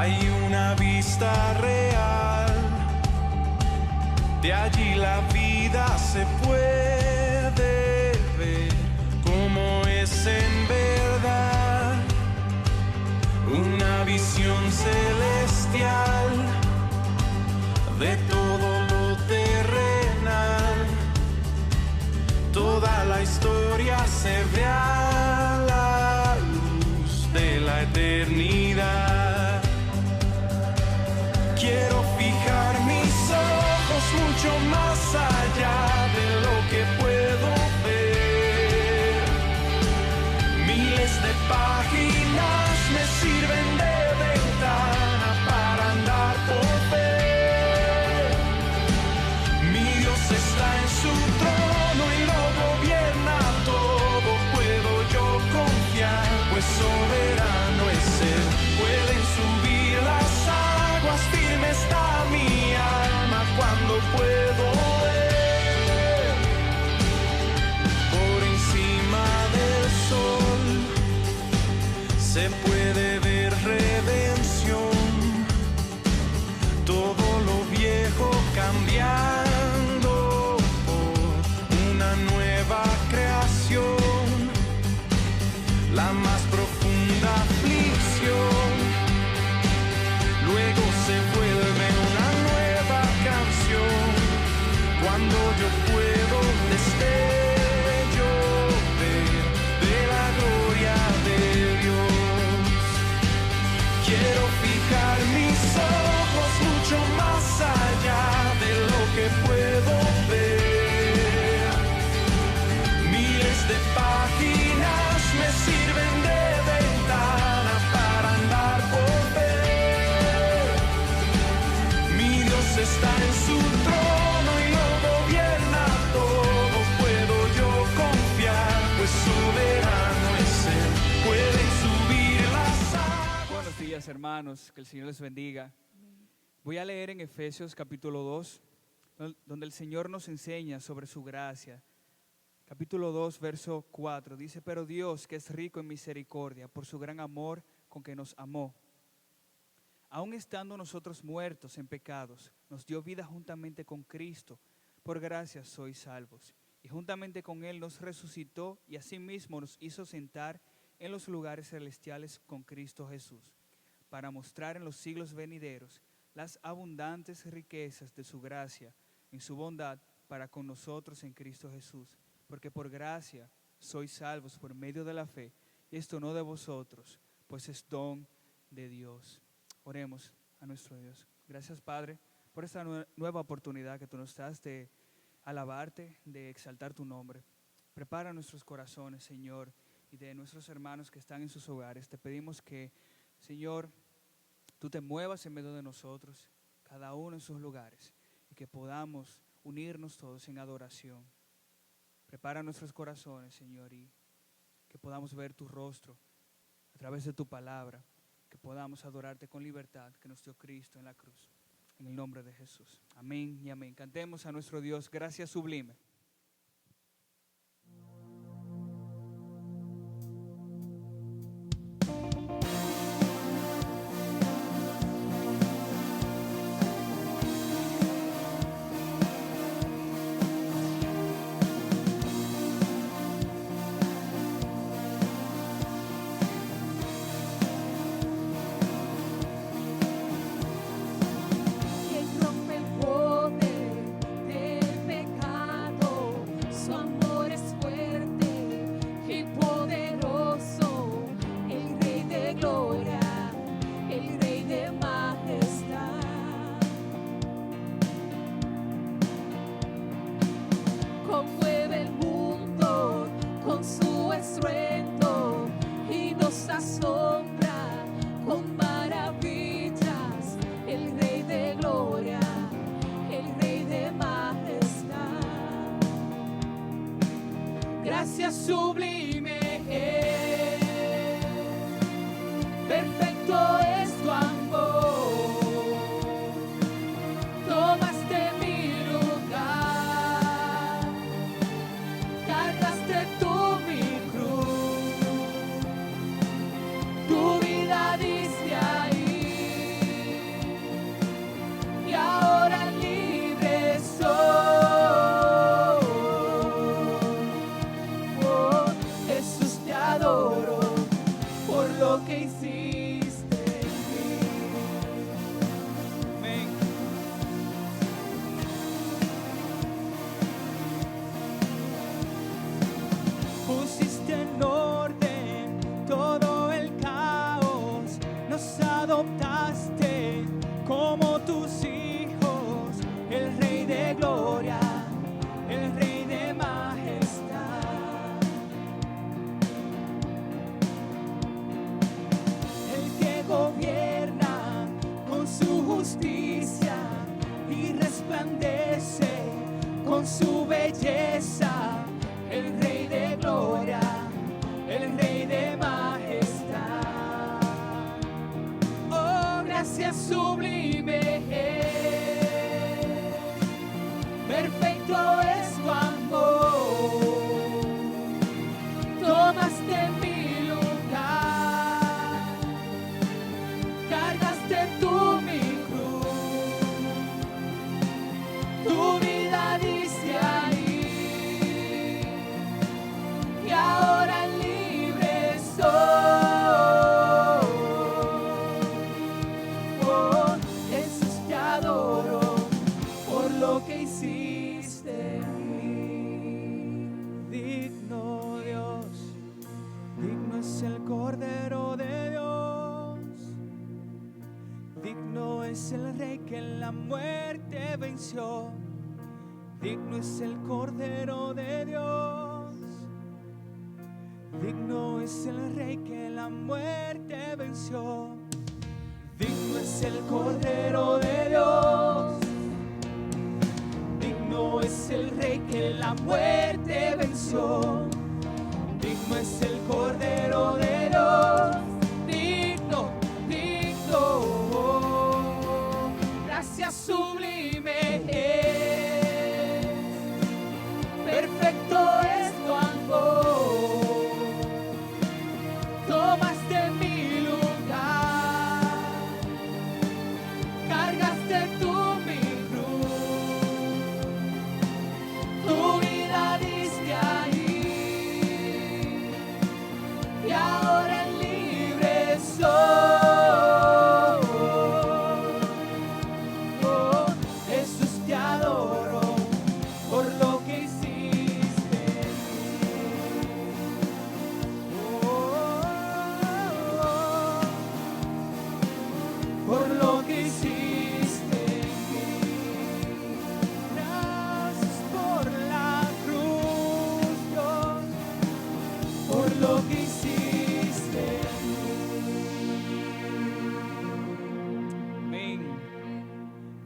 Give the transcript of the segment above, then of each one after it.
hay una vista real. De allí la vida se puede ver como es en verdad. Una visión celestial de todo lo terrenal. Toda la historia se ve a la luz de la eternidad. Quiero fijar mis ojos mucho más allá de lo que puedo ver. Miles de páginas me sirven de ventana para andar por fe. Mi Dios está en su trono y lo gobierna todo. Puedo yo confiar, pues soberano es Él. Pueden subir las aguas, firme está mi alma cuando puedo ver. Por encima del sol se puede ver redención. Todo lo viejo cambiando por una nueva creación. La más profunda aflicción luego se vuelve una nueva canción. Cuando yo puedo destello ver de la gloria de Dios. Quiero fijar mis ojos mucho más allá de lo que puedo ver. Miles de páginas me sirven de ventana para andar por ver. Mi Dios está en su trono y lo gobierna todo. Puedo yo confiar, pues soberano es Él. Pueden subir las aguas. Buenos días, hermanos, que el Señor les bendiga. Voy a leer en Efesios capítulo 2, donde el Señor nos enseña sobre su gracia. Capítulo 2, verso 4, dice: pero Dios, que es rico en misericordia, por su gran amor con que nos amó, aun estando nosotros muertos en pecados, nos dio vida juntamente con Cristo. Por gracia sois salvos. Y juntamente con Él nos resucitó y asimismo nos hizo sentar en los lugares celestiales con Cristo Jesús, para mostrar en los siglos venideros las abundantes riquezas de su gracia en su bondad para con nosotros en Cristo Jesús. Porque por gracia sois salvos por medio de la fe, y esto no de vosotros, pues es don de Dios. Oremos a nuestro Dios. Gracias, Padre, por esta nueva oportunidad que tú nos das de alabarte, de exaltar tu nombre. Prepara nuestros corazones, Señor, y de nuestros hermanos que están en sus hogares. Te pedimos que, Señor, tú te muevas en medio de nosotros, cada uno en sus lugares, y que podamos unirnos todos en adoración. Prepara nuestros corazones, Señor, y que podamos ver tu rostro a través de tu palabra, que podamos adorarte con libertad que nos dio Cristo en la cruz. En el nombre de Jesús. Amén y amén. Cantemos a nuestro Dios, gracias sublime. Gracias sublime, perfecto es tu amor. Tomaste mi lugar, cargaste tú mi cruz, tu vida diste ahí. venció. Digno es el Cordero de Dios. Digno es el Rey que la muerte venció. Digno es el Cordero de Dios. Digno es el Rey que la muerte venció. Digno es el Cordero de Dios. Digno, digno. Gracias sublime es. Perfecto es tu amor. Tomaste mi lugar. Cargaste tú mi cruz. Tu vida diste ahí. Y ahora libre soy. Oh, Jesús, te adoro por lo que hiciste. Por lo que hiciste. Gracias por la cruz, Dios, por lo que hiciste. Amén.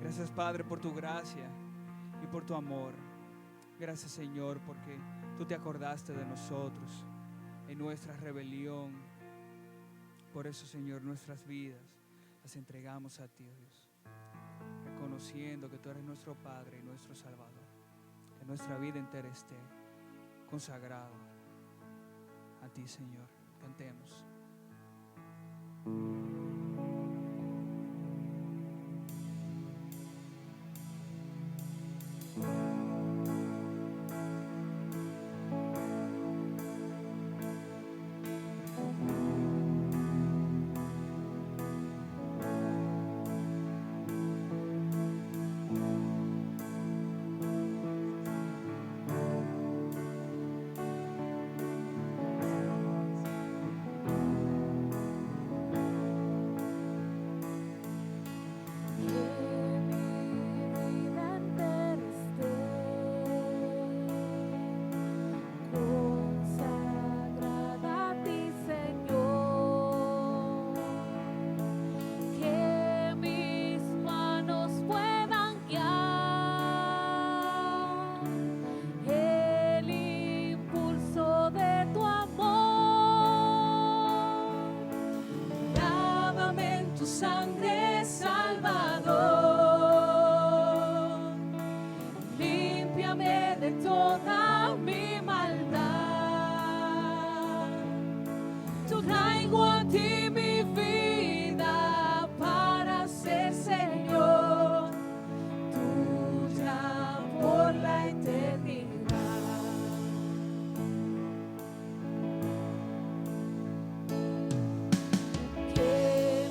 Gracias, Padre, por tu gracia y por tu amor. Gracias, Señor, porque tú te acordaste de nosotros en nuestra rebelión. Por eso, Señor, nuestras vidas las entregamos a ti, Dios, reconociendo que tú eres nuestro Padre y nuestro Salvador. Que nuestra vida entera esté consagrada a ti, Señor. Cantemos. Sangre Salvador, límpiame de toda mi maldad. Yo traigo a ti mi vida para ser, Señor, tuya por la eternidad. Que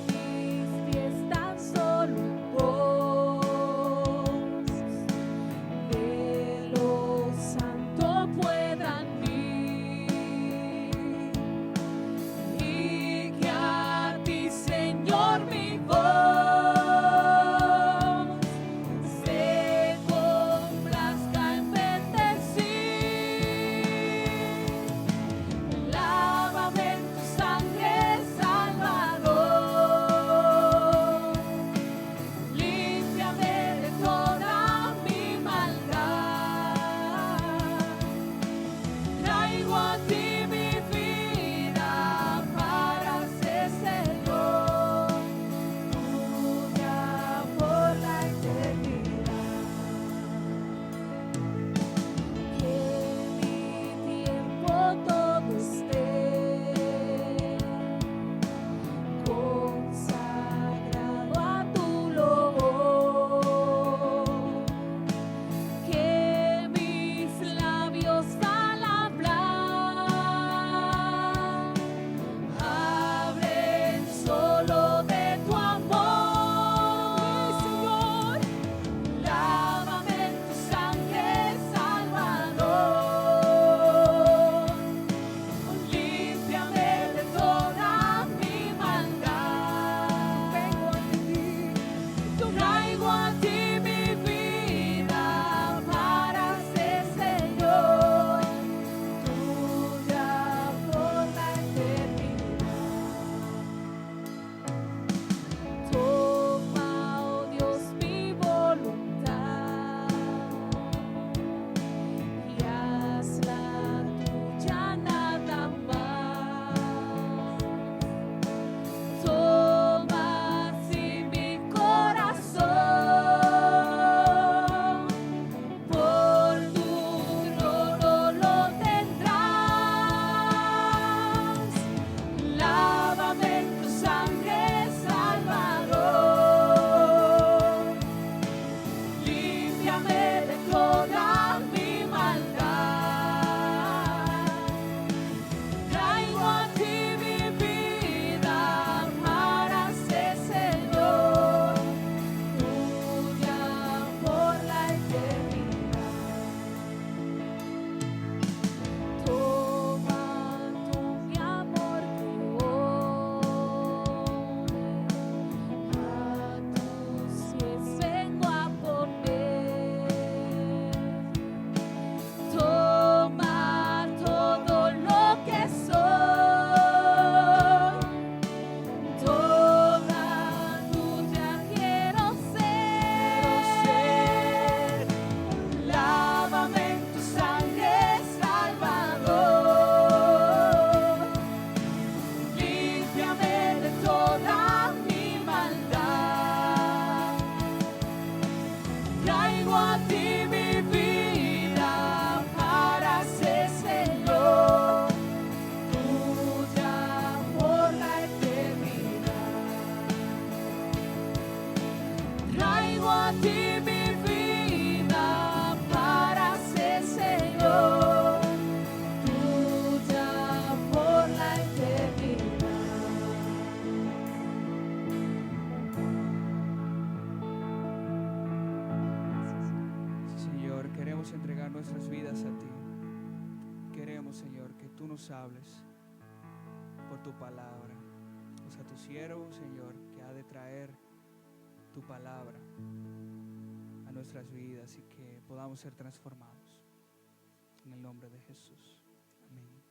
tú nos hables por tu palabra. Usa tu siervo, Señor, que ha de traer tu palabra a nuestras vidas y que podamos ser transformados. En el nombre de Jesús. Amén.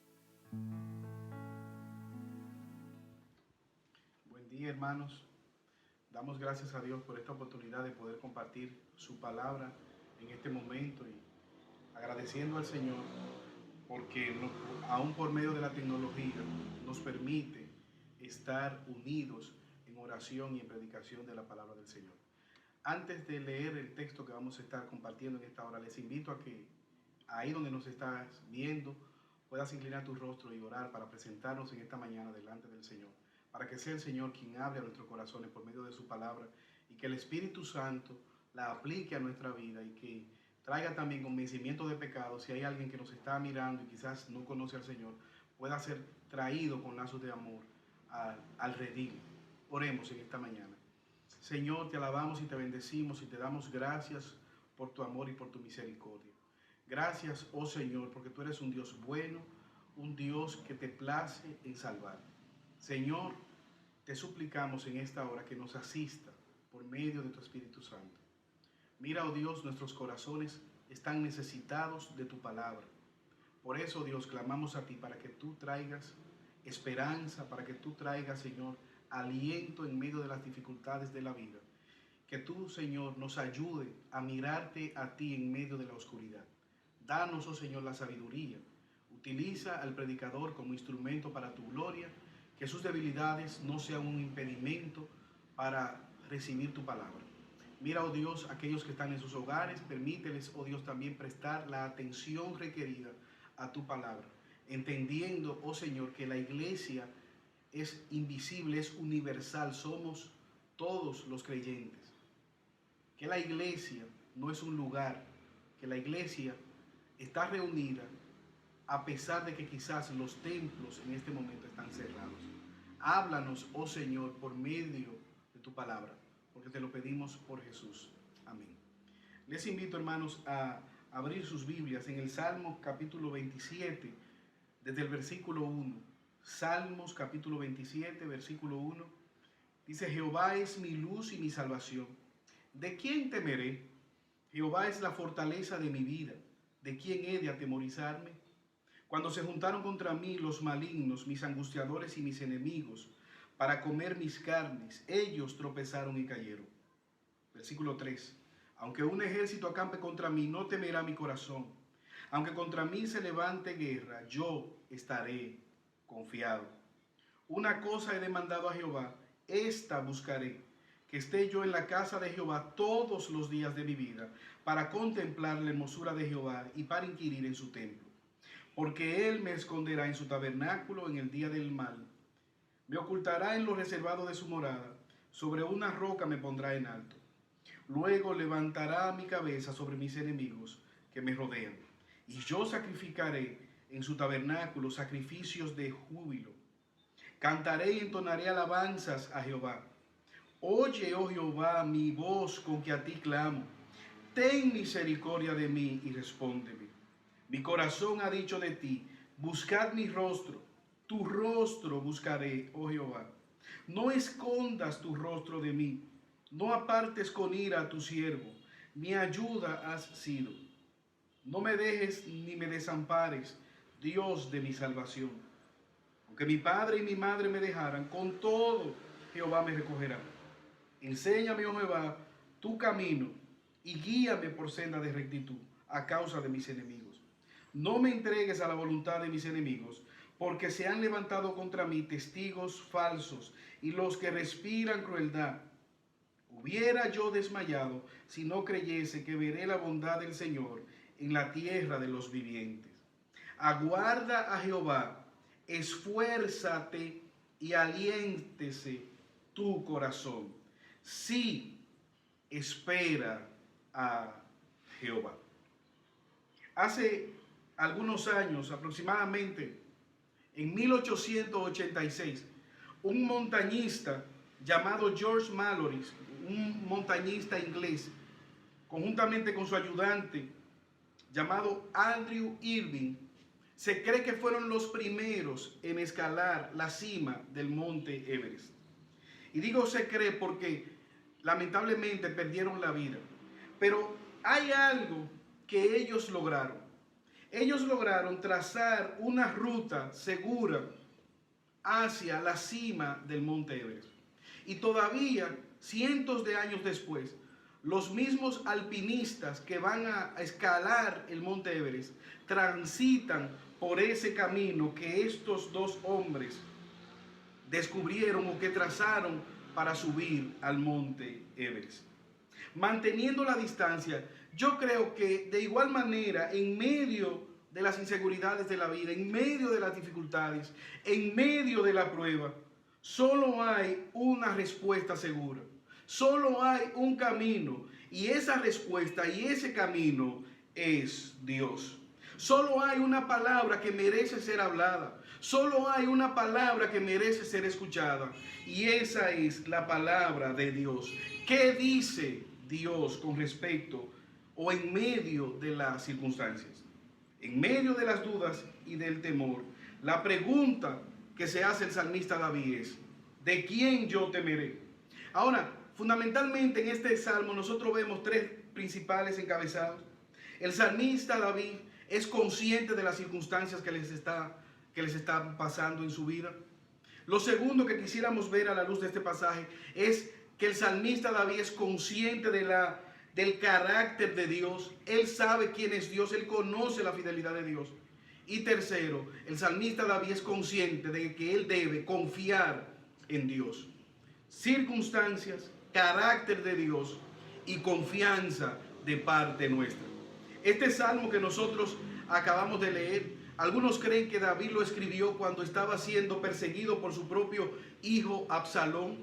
Buen día, hermanos. Damos gracias a Dios por esta oportunidad de poder compartir su palabra en este momento y agradeciendo al Señor porque aún por medio de la tecnología nos permite estar unidos en oración y en predicación de la palabra del Señor. Antes de leer el texto que vamos a estar compartiendo en esta hora, les invito a que ahí donde nos estás viendo puedas inclinar tu rostro y orar para presentarnos en esta mañana delante del Señor, para que sea el Señor quien hable a nuestros corazones por medio de su palabra y que el Espíritu Santo la aplique a nuestra vida y que traiga también convencimiento de pecado. Si hay alguien que nos está mirando y quizás no conoce al Señor, pueda ser traído con lazos de amor al redil. Oremos en esta mañana. Señor, te alabamos y te bendecimos y te damos gracias por tu amor y por tu misericordia. Gracias, oh Señor, porque tú eres un Dios bueno, un Dios que te place en salvar. Señor, te suplicamos en esta hora que nos asista por medio de tu Espíritu Santo. Mira, oh Dios, nuestros corazones están necesitados de tu palabra. Por eso, Dios, clamamos a ti para que tú traigas esperanza, para que tú traigas, Señor, aliento en medio de las dificultades de la vida. Que tú, Señor, nos ayude a mirarte a ti en medio de la oscuridad. Danos, oh Señor, la sabiduría. Utiliza al predicador como instrumento para tu gloria. Que sus debilidades no sean un impedimento para recibir tu palabra. Mira, oh Dios, aquellos que están en sus hogares, permíteles, oh Dios, también prestar la atención requerida a tu palabra, entendiendo, oh Señor, que la iglesia es invisible, es universal, somos todos los creyentes. Que la iglesia no es un lugar, que la iglesia está reunida a pesar de que quizás los templos en este momento están cerrados. Háblanos, oh Señor, por medio de tu palabra, porque te lo pedimos por Jesús. Amén. Les invito, hermanos, a abrir sus Biblias en el Salmo capítulo 27, desde el versículo 1. Salmos capítulo 27, versículo 1. Dice: Jehová es mi luz y mi salvación. ¿De quién temeré? Jehová es la fortaleza de mi vida. ¿De quién he de atemorizarme? Cuando se juntaron contra mí los malignos, mis angustiadores y mis enemigos, para comer mis carnes, ellos tropezaron y cayeron. Versículo 3. Aunque un ejército acampe contra mí, no temerá mi corazón. Aunque contra mí se levante guerra, yo estaré confiado. Una cosa he demandado a Jehová, esta buscaré, que esté yo en la casa de Jehová todos los días de mi vida, para contemplar la hermosura de Jehová y para inquirir en su templo. Porque él me esconderá en su tabernáculo en el día del mal. Me ocultará en lo reservado de su morada, sobre una roca me pondrá en alto. Luego levantará mi cabeza sobre mis enemigos que me rodean, y yo sacrificaré en su tabernáculo sacrificios de júbilo. Cantaré y entonaré alabanzas a Jehová. Oye, oh Jehová, mi voz con que a ti clamo. Ten misericordia de mí y respóndeme. Mi corazón ha dicho de ti: buscad mi rostro. Tu rostro buscaré, oh Jehová. No escondas tu rostro de mí. No apartes con ira a tu siervo. Mi ayuda has sido. No me dejes ni me desampares, Dios de mi salvación. Aunque mi padre y mi madre me dejaran, con todo Jehová me recogerá. Enséñame, oh Jehová, tu camino y guíame por senda de rectitud a causa de mis enemigos. No me entregues a la voluntad de mis enemigos, porque se han levantado contra mí testigos falsos y los que respiran crueldad. Hubiera yo desmayado si no creyese que veré la bondad del Señor en la tierra de los vivientes. Aguarda a Jehová, esfuérzate y aliéntese tu corazón. Sí, espera a Jehová. Hace algunos años, aproximadamente en 1886, un montañista llamado George Mallory, un montañista inglés, conjuntamente con su ayudante llamado Andrew Irving, se cree que fueron los primeros en escalar la cima del monte Everest. Y digo se cree porque lamentablemente perdieron la vida. Pero hay algo que ellos lograron. Ellos lograron trazar una ruta segura hacia la cima del monte Everest. Y todavía, cientos de años después, los mismos alpinistas que van a escalar el monte Everest transitan por ese camino que estos dos hombres descubrieron o que trazaron para subir al monte Everest. Manteniendo la distancia, yo creo que de igual manera, en medio de las inseguridades de la vida, en medio de las dificultades, en medio de la prueba, solo hay una respuesta segura. Solo hay un camino, y esa respuesta y ese camino es Dios. Solo hay una palabra que merece ser hablada. Solo hay una palabra que merece ser escuchada, y esa es la palabra de Dios. ¿Qué dice Dios con respecto o en medio de las circunstancias? En medio de las dudas y del temor, la pregunta que se hace el salmista David es: ¿de quién yo temeré? Ahora, fundamentalmente en este salmo nosotros vemos tres principales encabezados. El salmista David es consciente de las circunstancias que les están pasando en su vida. Lo segundo que quisiéramos ver a la luz de este pasaje es que el salmista David es consciente del carácter de Dios. Él sabe quién es Dios, él conoce la fidelidad de Dios. Y tercero, el salmista David es consciente de que él debe confiar en Dios. Circunstancias, carácter de Dios y confianza de parte nuestra. Este salmo que nosotros acabamos de leer, algunos creen que David lo escribió cuando estaba siendo perseguido por su propio hijo Absalón.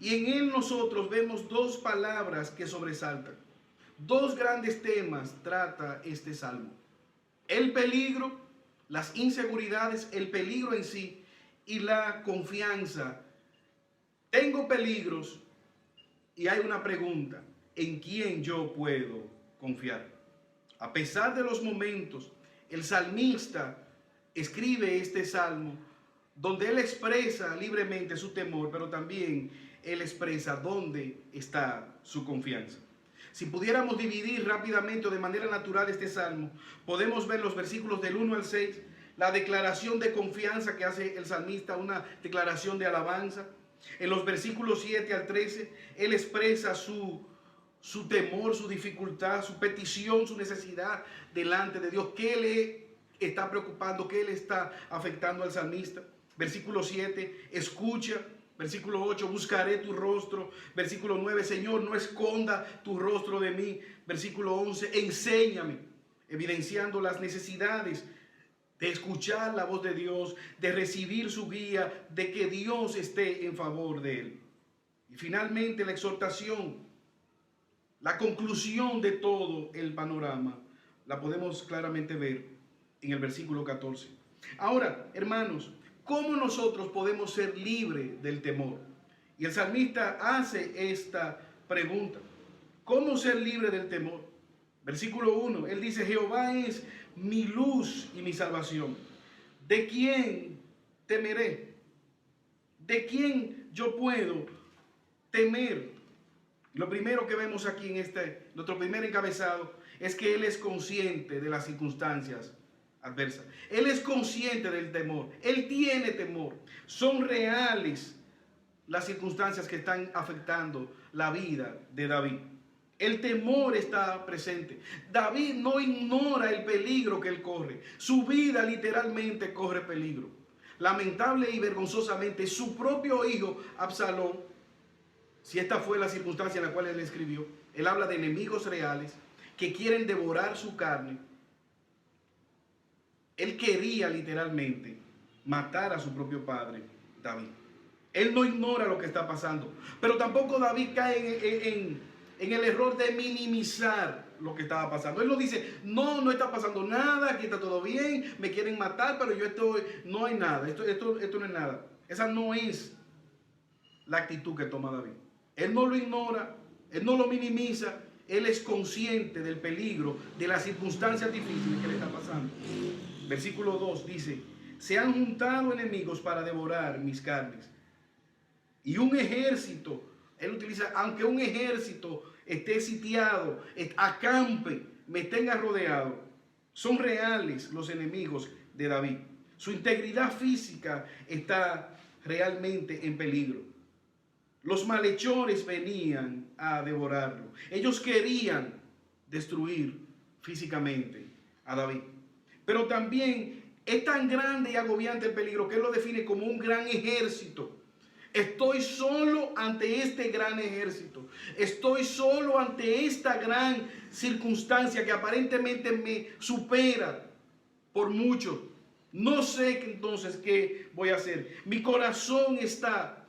Y en él nosotros vemos dos palabras que sobresaltan. Dos grandes temas trata este salmo: el peligro, las inseguridades, el peligro en sí, y la confianza. Tengo peligros y hay una pregunta: ¿en quién yo puedo confiar? A pesar de los momentos, el salmista escribe este salmo donde él expresa libremente su temor, pero también él expresa dónde está su confianza. Si pudiéramos dividir rápidamente o de manera natural este salmo, podemos ver los versículos del 1 al 6, la declaración de confianza que hace el salmista, una declaración de alabanza. En los versículos 7 al 13, él expresa su temor, su dificultad, su petición, su necesidad delante de Dios. ¿Qué le está preocupando? ¿Qué le está afectando al salmista? Versículo 7, escucha. Versículo 8, buscaré tu rostro. Versículo 9, Señor, no esconda tu rostro de mí. Versículo 11, enséñame, evidenciando las necesidades de escuchar la voz de Dios, de recibir su guía, de que Dios esté en favor de él. Y finalmente la exhortación, la conclusión de todo el panorama, la podemos claramente ver en el versículo 14. Ahora, hermanos, ¿cómo nosotros podemos ser libres del temor? Y el salmista hace esta pregunta: ¿cómo ser libre del temor? Versículo 1, él dice: Jehová es mi luz y mi salvación. ¿De quién temeré? ¿De quién yo puedo temer? Lo primero que vemos aquí en nuestro primer encabezado, es que él es consciente de las circunstancias adversas. Él es consciente del temor. Él tiene temor. Son reales las circunstancias que están afectando la vida de David. El temor está presente. David no ignora el peligro que él corre. Su vida literalmente corre peligro. Lamentable y vergonzosamente, su propio hijo Absalón, si esta fue la circunstancia en la cual él escribió, él habla de enemigos reales que quieren devorar su carne. Él quería literalmente matar a su propio padre, David. Él no ignora lo que está pasando, pero tampoco David cae en el error de minimizar lo que estaba pasando. Él no dice: no está pasando nada, aquí está todo bien, me quieren matar, pero no hay nada, esto no es nada. Esa no es la actitud que toma David. Él no lo ignora, él no lo minimiza, él es consciente del peligro, de las circunstancias difíciles que le están pasando. versículo 2 dice: se han juntado enemigos para devorar mis carnes. Y un ejército, él utiliza, aunque un ejército esté sitiado, acampe, me tenga rodeado, son reales los enemigos de David. Su integridad física está realmente en peligro. Los malhechores venían a devorarlo. Ellos querían destruir físicamente a David. Pero también es tan grande y agobiante el peligro que él lo define como un gran ejército. Estoy solo ante este gran ejército. Estoy solo ante esta gran circunstancia que aparentemente me supera por mucho. No sé entonces qué voy a hacer. Mi corazón está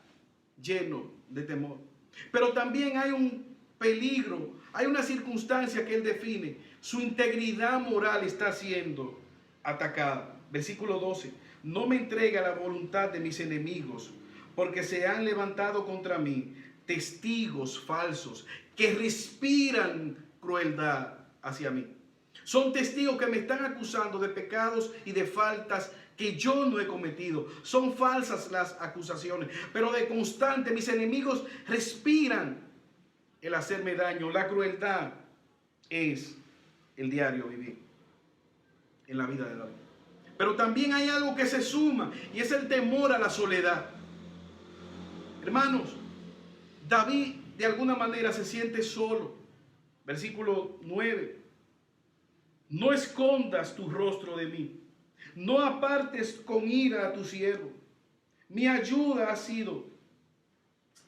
lleno de temor. Pero también hay un peligro, hay una circunstancia que él define. Su integridad moral está siendo atacada. Versículo 12. No me entregue a la voluntad de mis enemigos, porque se han levantado contra mí testigos falsos que respiran crueldad hacia mí. Son testigos que me están acusando de pecados y de faltas que yo no he cometido. Son falsas las acusaciones, pero de constante mis enemigos respiran el hacerme daño. La crueldad es el diario vivir en la vida de David. Pero también hay algo que se suma, y es el temor a la soledad. Hermanos, David de alguna manera se siente solo. Versículo 9. No escondas tu rostro de mí, no apartes con ira a tu siervo. Mi ayuda ha sido,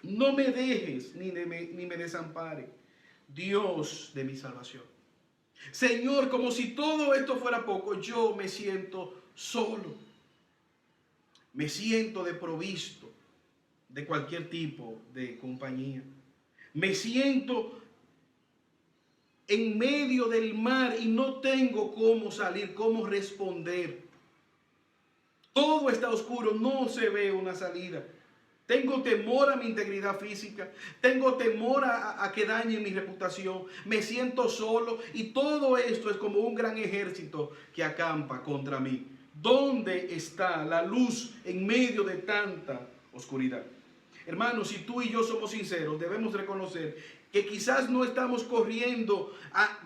no me dejes ni me desampare, Dios de mi salvación. Señor, como si todo esto fuera poco, yo me siento solo. Me siento desprovisto de cualquier tipo de compañía. Me siento en medio del mar y no tengo cómo salir, cómo responder. Todo está oscuro, no se ve una salida. Tengo temor a mi integridad física, tengo temor a que dañen mi reputación, me siento solo y todo esto es como un gran ejército que acampa contra mí. ¿Dónde está la luz en medio de tanta oscuridad? Hermanos, si tú y yo somos sinceros, debemos reconocer que quizás no estamos corriendo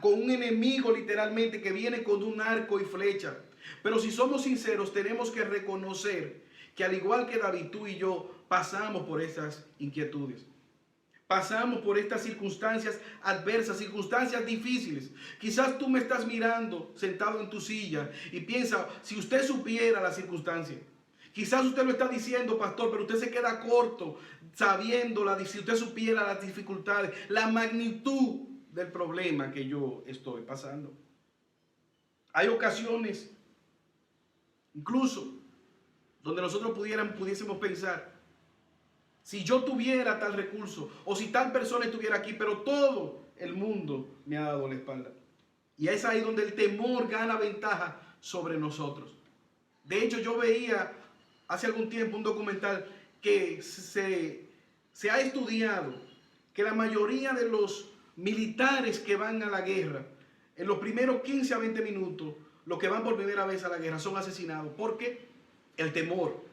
con un enemigo literalmente que viene con un arco y flecha. Pero si somos sinceros, tenemos que reconocer que al igual que David, tú y yo pasamos por estas inquietudes. Pasamos por estas circunstancias adversas, circunstancias difíciles. Quizás tú me estás mirando sentado en tu silla y piensa, si usted supiera la circunstancia. Quizás usted lo está diciendo, pastor, pero usted se queda corto sabiendo, si usted supiera las dificultades, la magnitud del problema que yo estoy pasando. Hay ocasiones, incluso, donde nosotros pudiésemos pensar, si yo tuviera tal recurso, o si tal persona estuviera aquí, pero todo el mundo me ha dado la espalda. Y es ahí donde el temor gana ventaja sobre nosotros. De hecho, yo veía hace algún tiempo un documental que se ha estudiado que la mayoría de los militares que van a la guerra, en los primeros 15 a 20 minutos, los que van por primera vez a la guerra son asesinados. ¿Por qué? El temor.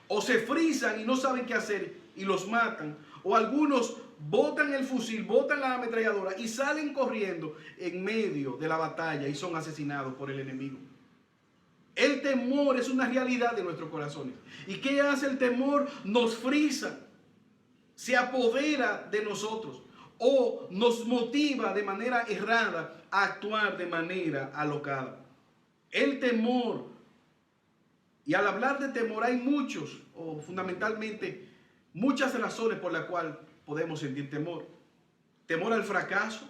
O se frisan y no saben qué hacer y los matan, o algunos botan el fusil, botan la ametralladora y salen corriendo en medio de la batalla y son asesinados por el enemigo. El temor es una realidad de nuestros corazones. ¿Y qué hace el temor? Nos frisa, se apodera de nosotros o nos motiva de manera errada a actuar de manera alocada. El temor, y al hablar de temor hay muchos, o fundamentalmente muchas razones por las cuales podemos sentir temor. Temor al fracaso,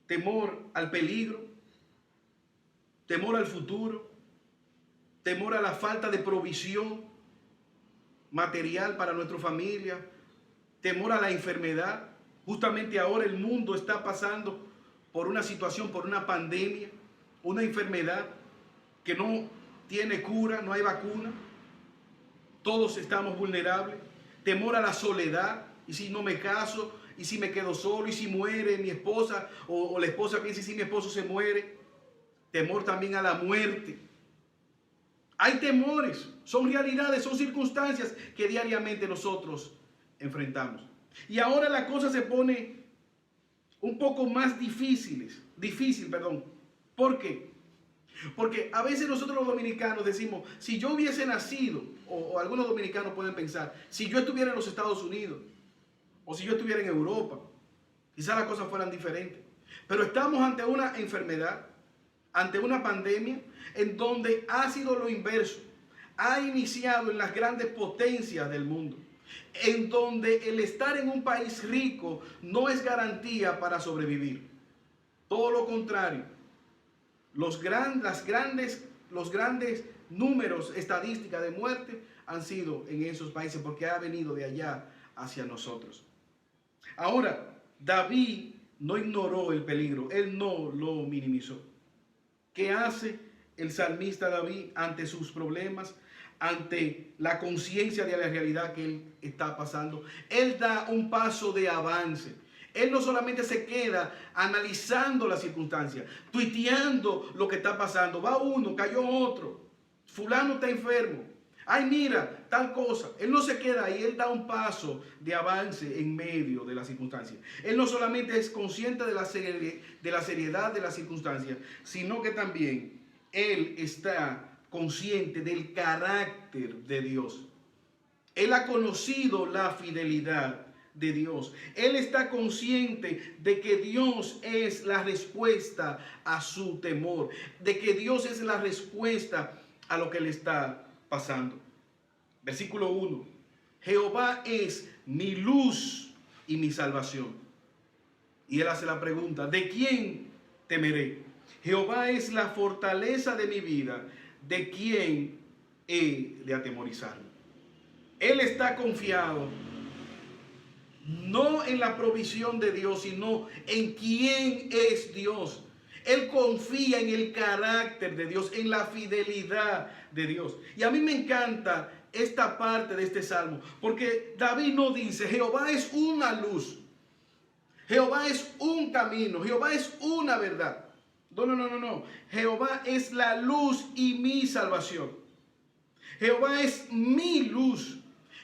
temor al peligro, temor al futuro, temor a la falta de provisión material para nuestra familia, temor a la enfermedad. Justamente ahora el mundo está pasando por una situación, por una pandemia, una enfermedad que no tiene cura, no hay vacuna. Todos estamos vulnerables. Temor a la soledad. ¿Y si no me caso? ¿Y si me quedo solo? ¿Y si muere mi esposa? O la esposa piensa, ¿y si mi esposo se muere? temor también a la muerte. Hay temores, son realidades, son circunstancias que diariamente nosotros enfrentamos. Y ahora la cosa se pone un poco más difícil. ¿Por qué? Porque a veces nosotros los dominicanos decimos, si yo hubiese nacido, o algunos dominicanos pueden pensar, si yo estuviera en los Estados Unidos, o si yo estuviera en Europa, quizás las cosas fueran diferentes. Pero estamos ante una enfermedad, ante una pandemia, en donde ha sido lo inverso. Ha iniciado en las grandes potencias del mundo, en donde el estar en un país rico no es garantía para sobrevivir. Todo lo contrario. Los grandes números estadísticas de muerte han sido en esos países porque ha venido de allá hacia nosotros. Ahora, David no ignoró el peligro, él no lo minimizó. ¿Qué hace el salmista David ante sus problemas, ante la conciencia de la realidad que él está pasando? Él da un paso de avance. Él no solamente se queda analizando las circunstancias, tuiteando lo que está pasando. Va uno, cayó otro, fulano está enfermo. Ay, mira, tal cosa. Él no se queda ahí, él da un paso de avance en medio de las circunstancias. Él no solamente es consciente de la seriedad de las circunstancias, sino que también él está consciente del carácter de Dios. Él ha conocido la fidelidad de Dios. Él está consciente de que Dios es la respuesta a su temor, de que Dios es la respuesta a lo que le está pasando. Versículo 1. Jehová es mi luz y mi salvación. Y él hace la pregunta, ¿de quién temeré? Jehová es la fortaleza de mi vida, ¿de quién he de atemorizarme? Él está confiado no en la provisión de Dios, sino en quién es Dios. Él confía en el carácter de Dios, en la fidelidad de Dios. Y a mí me encanta esta parte de este salmo, porque David no dice, Jehová es una luz, Jehová es un camino, Jehová es una verdad. No. Jehová es la luz y mi salvación. Jehová es mi luz.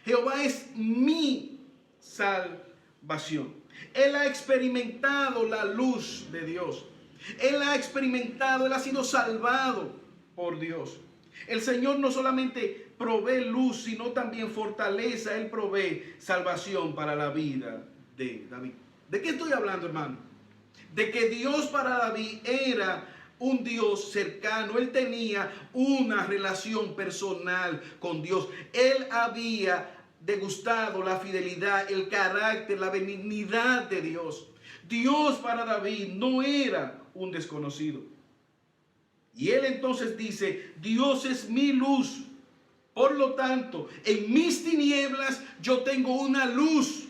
Jehová es mi salvación. Él ha experimentado la luz de Dios. Él ha experimentado, él ha sido salvado por Dios. El Señor no solamente provee luz, sino también fortaleza. Él provee salvación para la vida de David. ¿De qué estoy hablando, hermano? De que Dios para David era un Dios cercano. Él tenía una relación personal con Dios. Él había degustado la fidelidad, el carácter, la benignidad de Dios. Dios para David no era un desconocido. Y él entonces dice, Dios es mi luz. Por lo tanto, en mis tinieblas yo tengo una luz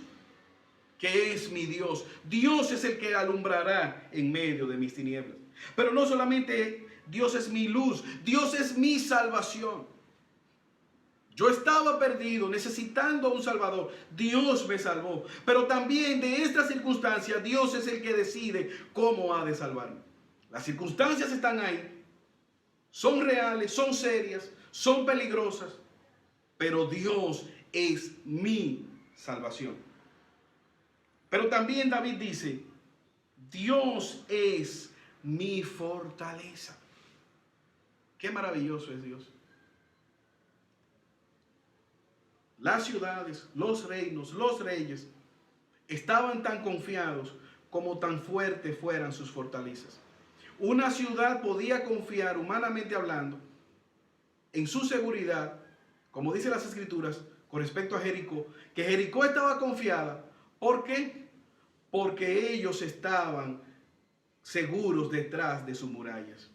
que es mi Dios. Dios es el que alumbrará en medio de mis tinieblas. Pero no solamente Dios es mi luz, Dios es mi salvación. Yo estaba perdido, necesitando un Salvador. Dios me salvó. Pero también de esta circunstancia, Dios es el que decide cómo ha de salvarme. Las circunstancias están ahí. Son reales, son serias, son peligrosas. Pero Dios es mi salvación. Pero también David dice, Dios es mi fortaleza. Qué maravilloso es Dios. Las ciudades, los reinos, los reyes estaban tan confiados como tan fuertes fueran sus fortalezas. Una ciudad podía confiar, humanamente hablando, en su seguridad, como dicen las Escrituras, con respecto a Jericó, que Jericó estaba confiada. ¿Por qué? Porque ellos estaban seguros detrás de sus murallas.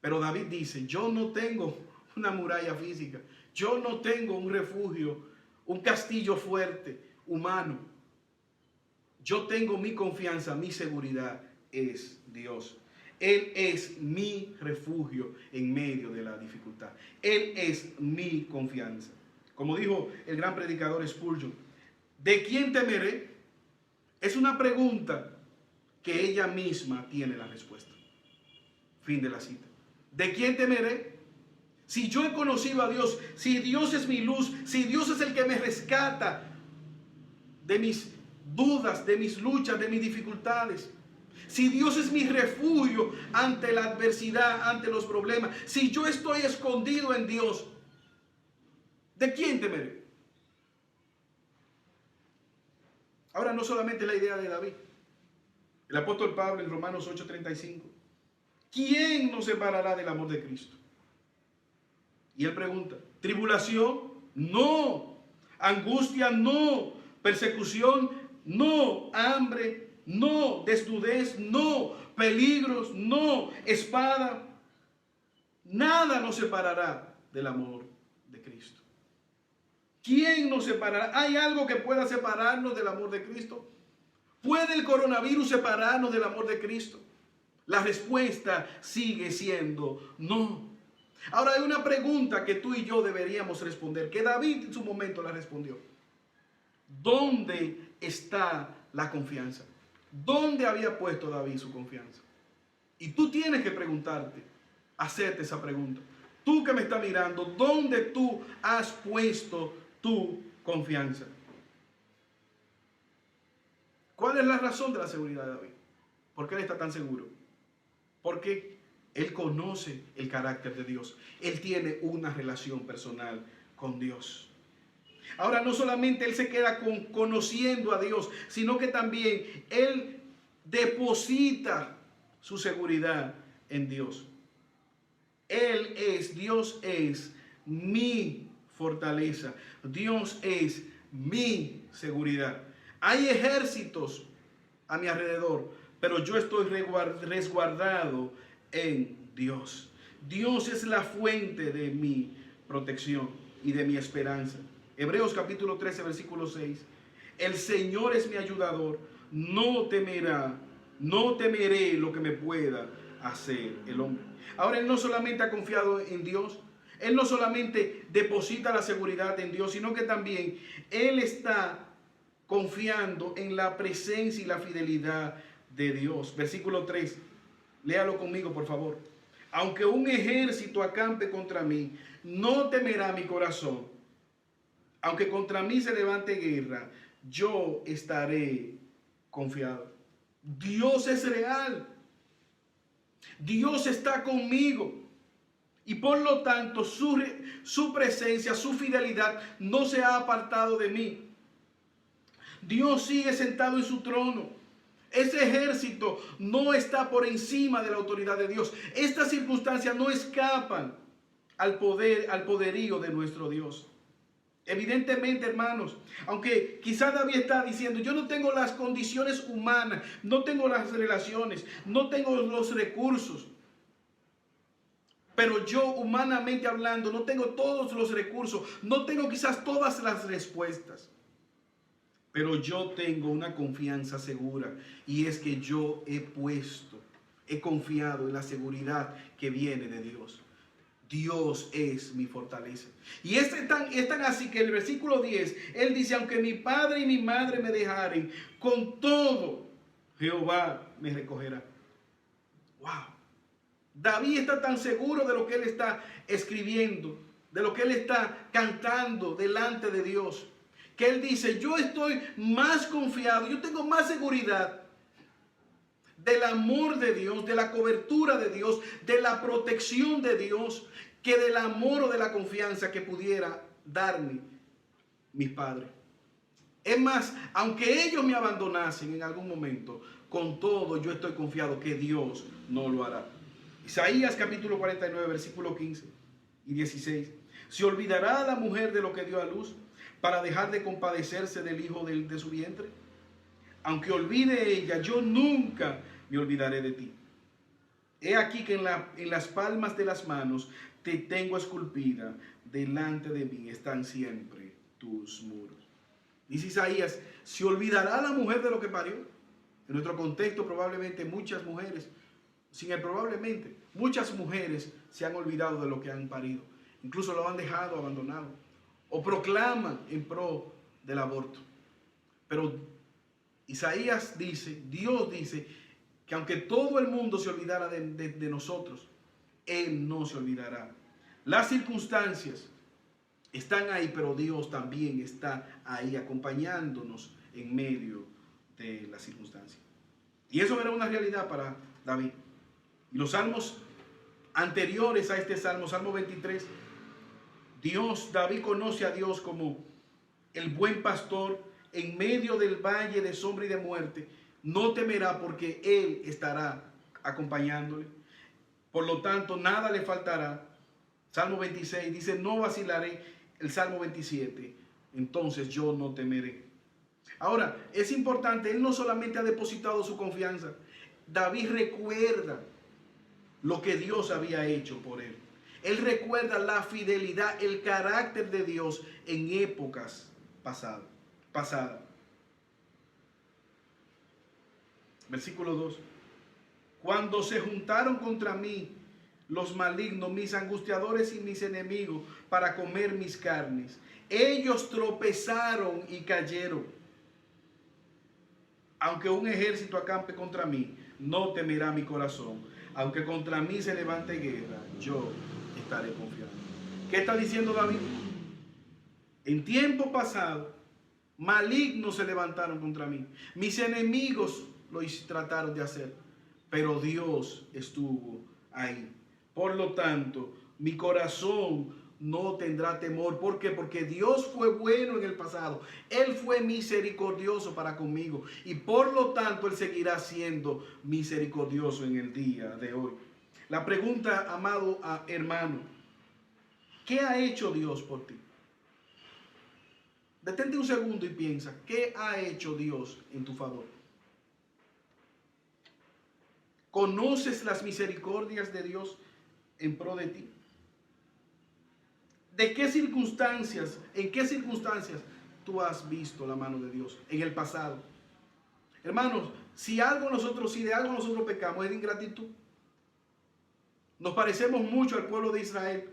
Pero David dice, yo no tengo una muralla física. Yo no tengo un refugio, un castillo fuerte, humano. Yo tengo mi confianza, mi seguridad es Dios. Él es mi refugio en medio de la dificultad. Él es mi confianza. Como dijo el gran predicador Spurgeon, ¿de quién temeré? Es una pregunta que ella misma tiene la respuesta. Fin de la cita. ¿De quién temeré? Si yo he conocido a Dios, si Dios es mi luz, si Dios es el que me rescata de mis dudas, de mis luchas, de mis dificultades, si Dios es mi refugio ante la adversidad, ante los problemas, si yo estoy escondido en Dios, ¿de quién temeré? Ahora, no solamente la idea de David. El apóstol Pablo en Romanos 8:35. ¿Quién nos separará del amor de Cristo? Y él pregunta, ¿tribulación? No. ¿Angustia? No. ¿Persecución? No. ¿Hambre? No. ¿Desnudez? No. ¿Peligros? No. ¿Espada? Nada nos separará del amor de Cristo. ¿Quién nos separará? ¿Hay algo que pueda separarnos del amor de Cristo? ¿Puede el coronavirus separarnos del amor de Cristo? La respuesta sigue siendo no. Ahora hay una pregunta que tú y yo deberíamos responder, que David en su momento la respondió. ¿Dónde está la confianza? ¿Dónde había puesto David su confianza? Y tú tienes que preguntarte, hacerte esa pregunta. Tú que me estás mirando, ¿dónde tú has puesto tu confianza? ¿Cuál es la razón de la seguridad de David? ¿Por qué él está tan seguro? Porque él conoce el carácter de Dios. Él tiene una relación personal con Dios. Ahora, no solamente él se queda conociendo a Dios, sino que también él deposita su seguridad en Dios. Dios es mi fortaleza. Dios es mi seguridad. Hay ejércitos a mi alrededor, pero yo estoy resguardado en Dios. Dios es la fuente de mi protección y de mi esperanza. Hebreos capítulo 13, versículo 6. El Señor es mi ayudador. No temeré lo que me pueda hacer el hombre. Ahora, él no solamente ha confiado en Dios, él no solamente deposita la seguridad en Dios, sino que también él está confiando en la presencia y la fidelidad de Dios. Versículo 3. Léalo conmigo, por favor. Aunque un ejército acampe contra mí, no temerá mi corazón. Aunque contra mí se levante guerra, yo estaré confiado. Dios es real. Dios está conmigo. Y por lo tanto, su presencia, su fidelidad no se ha apartado de mí. Dios sigue sentado en su trono. Ese ejército no está por encima de la autoridad de Dios. Estas circunstancias no escapan al poderío de nuestro Dios. Evidentemente, hermanos, aunque quizá David está diciendo, yo no tengo las condiciones humanas, no tengo las relaciones, no tengo los recursos, pero yo, humanamente hablando, no tengo todos los recursos, no tengo quizás todas las respuestas. Pero yo tengo una confianza segura, y es que yo he confiado en la seguridad que viene de Dios. Dios es mi fortaleza. Y es tan así que el versículo 10, él dice, aunque mi padre y mi madre me dejaren, con todo Jehová me recogerá. Wow. David está tan seguro de lo que él está escribiendo, de lo que él está cantando delante de Dios, que él dice, yo estoy más confiado, yo tengo más seguridad del amor de Dios, de la cobertura de Dios, de la protección de Dios, que del amor o de la confianza que pudiera darme mis padres. Es más, aunque ellos me abandonasen en algún momento, con todo yo estoy confiado que Dios no lo hará. Isaías capítulo 49, versículo 15 y 16. ¿Se olvidará la mujer de lo que dio a luz para dejar de compadecerse del hijo de su vientre? Aunque olvide ella, yo nunca me olvidaré de ti. He aquí que en las palmas de las manos te tengo esculpida, delante de mí están siempre tus muros. Dice Isaías, ¿se olvidará la mujer de lo que parió? En nuestro contexto probablemente muchas mujeres, muchas mujeres se han olvidado de lo que han parido. Incluso lo han dejado abandonado. O proclaman en pro del aborto. Pero Isaías dice, Dios dice, que aunque todo el mundo se olvidara de nosotros, Él no se olvidará. Las circunstancias están ahí, pero Dios también está ahí acompañándonos en medio de las circunstancias. Y eso era una realidad para David. Y los salmos anteriores a este salmo, Salmo 23, David conoce a Dios como el buen pastor en medio del valle de sombra y de muerte. No temerá porque Él estará acompañándole. Por lo tanto, nada le faltará. Salmo 26 dice, no vacilaré. El Salmo 27, entonces yo no temeré. Ahora, es importante, él no solamente ha depositado su confianza. David recuerda lo que Dios había hecho por él. Él recuerda la fidelidad, el carácter de Dios en épocas pasadas. Versículo 2. Cuando se juntaron contra mí los malignos, mis angustiadores y mis enemigos, para comer mis carnes, ellos tropezaron y cayeron. Aunque un ejército acampe contra mí, no temerá mi corazón. Aunque contra mí se levante guerra, yo estaré confiado. ¿Qué está diciendo David? En tiempo pasado, malignos se levantaron contra mí. Mis enemigos lo trataron de hacer, pero Dios estuvo ahí. Por lo tanto, mi corazón no tendrá temor. ¿Por qué? Porque Dios fue bueno en el pasado. Él fue misericordioso para conmigo. Y por lo tanto, Él seguirá siendo misericordioso en el día de hoy. La pregunta, amado hermano, ¿qué ha hecho Dios por ti? Detente un segundo y piensa, ¿qué ha hecho Dios en tu favor? ¿Conoces las misericordias de Dios en pro de ti? ¿En qué circunstancias tú has visto la mano de Dios en el pasado? Hermanos, si de algo nosotros pecamos, es de ingratitud. Nos parecemos mucho al pueblo de Israel,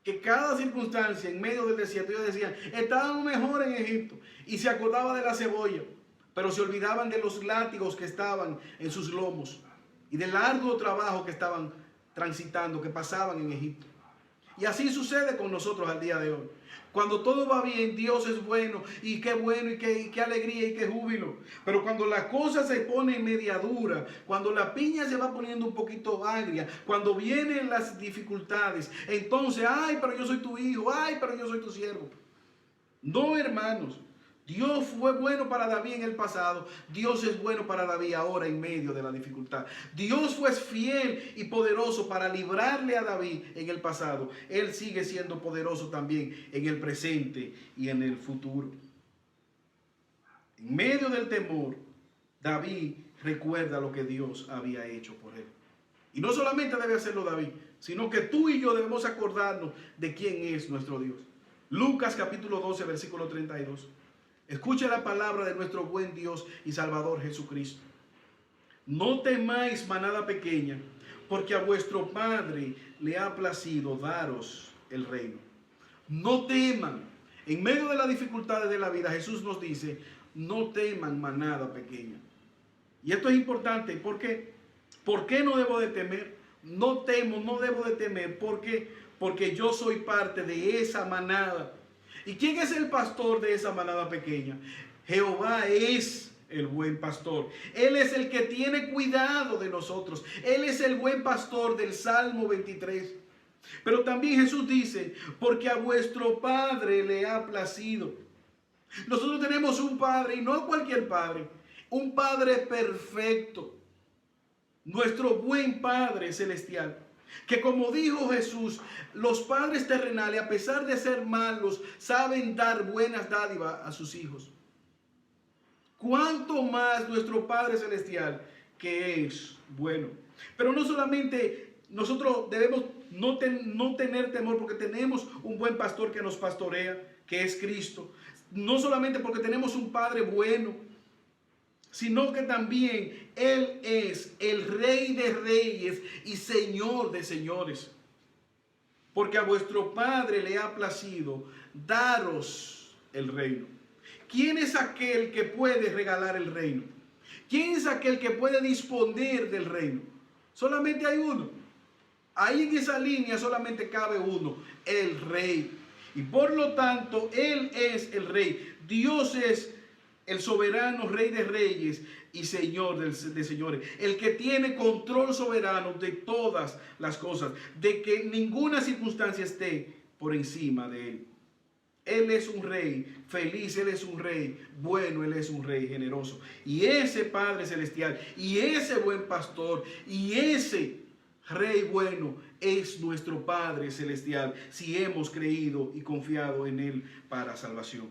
que cada circunstancia en medio del desierto, ellos decían, estábamos mejor en Egipto, y se acordaba de la cebolla, pero se olvidaban de los látigos que estaban en sus lomos y del arduo trabajo que estaban transitando, que pasaban en Egipto. Y así sucede con nosotros al día de hoy. Cuando todo va bien, Dios es bueno, y qué bueno, y qué alegría, y qué júbilo. Pero cuando la cosa se pone media dura, cuando la piña se va poniendo un poquito agria, cuando vienen las dificultades, entonces, ay, pero yo soy tu hijo, ay, pero yo soy tu siervo. No, hermanos. Dios fue bueno para David en el pasado. Dios es bueno para David ahora en medio de la dificultad. Dios fue fiel y poderoso para librarle a David en el pasado. Él sigue siendo poderoso también en el presente y en el futuro. En medio del temor, David recuerda lo que Dios había hecho por él. Y no solamente debe hacerlo David, sino que tú y yo debemos acordarnos de quién es nuestro Dios. Lucas capítulo 12, versículo 32. Escuche la palabra de nuestro buen Dios y Salvador Jesucristo. No temáis, manada pequeña, porque a vuestro Padre le ha placido daros el reino. No teman. En medio de las dificultades de la vida, Jesús nos dice, no teman, manada pequeña. Y esto es importante. ¿Por qué? ¿Por qué no debo de temer? No temo, no debo de temer. ¿Por qué? Porque yo soy parte de esa manada. ¿Y quién es el pastor de esa manada pequeña? Jehová es el buen pastor. Él es el que tiene cuidado de nosotros. Él es el buen pastor del Salmo 23. Pero también Jesús dice, porque a vuestro Padre le ha placido. Nosotros tenemos un Padre, y no cualquier Padre, un Padre perfecto. Nuestro buen Padre celestial. Que como dijo Jesús, los padres terrenales, a pesar de ser malos, saben dar buenas dádivas a sus hijos. ¿Cuánto más nuestro Padre celestial, que es bueno? Pero no solamente nosotros debemos no tener temor porque tenemos un buen pastor que nos pastorea, que es Cristo. No solamente porque tenemos un Padre bueno, sino que también Él es el Rey de reyes y Señor de señores. Porque a vuestro Padre le ha placido daros el reino. ¿Quién es aquel que puede regalar el reino? ¿Quién es aquel que puede disponer del reino? Solamente hay uno. Ahí en esa línea solamente cabe uno, el rey. Y por lo tanto, Él es el rey. Dios es el soberano rey de reyes y señor de señores. El que tiene control soberano de todas las cosas. De que ninguna circunstancia esté por encima de Él. Él es un rey feliz, Él es un rey bueno, Él es un rey generoso. Y ese Padre Celestial, y ese buen pastor, y ese Rey bueno es nuestro Padre Celestial, si hemos creído y confiado en Él para salvación.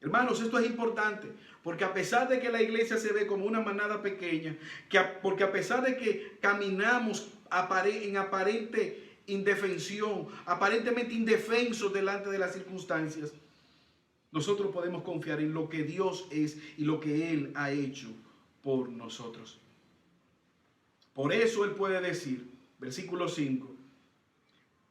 Hermanos, esto es importante, porque a pesar de que la iglesia se ve como una manada pequeña, porque a pesar de que caminamos en aparente indefensión, aparentemente indefensos delante de las circunstancias, nosotros podemos confiar en lo que Dios es y lo que Él ha hecho por nosotros. Por eso Él puede decir, versículo 5,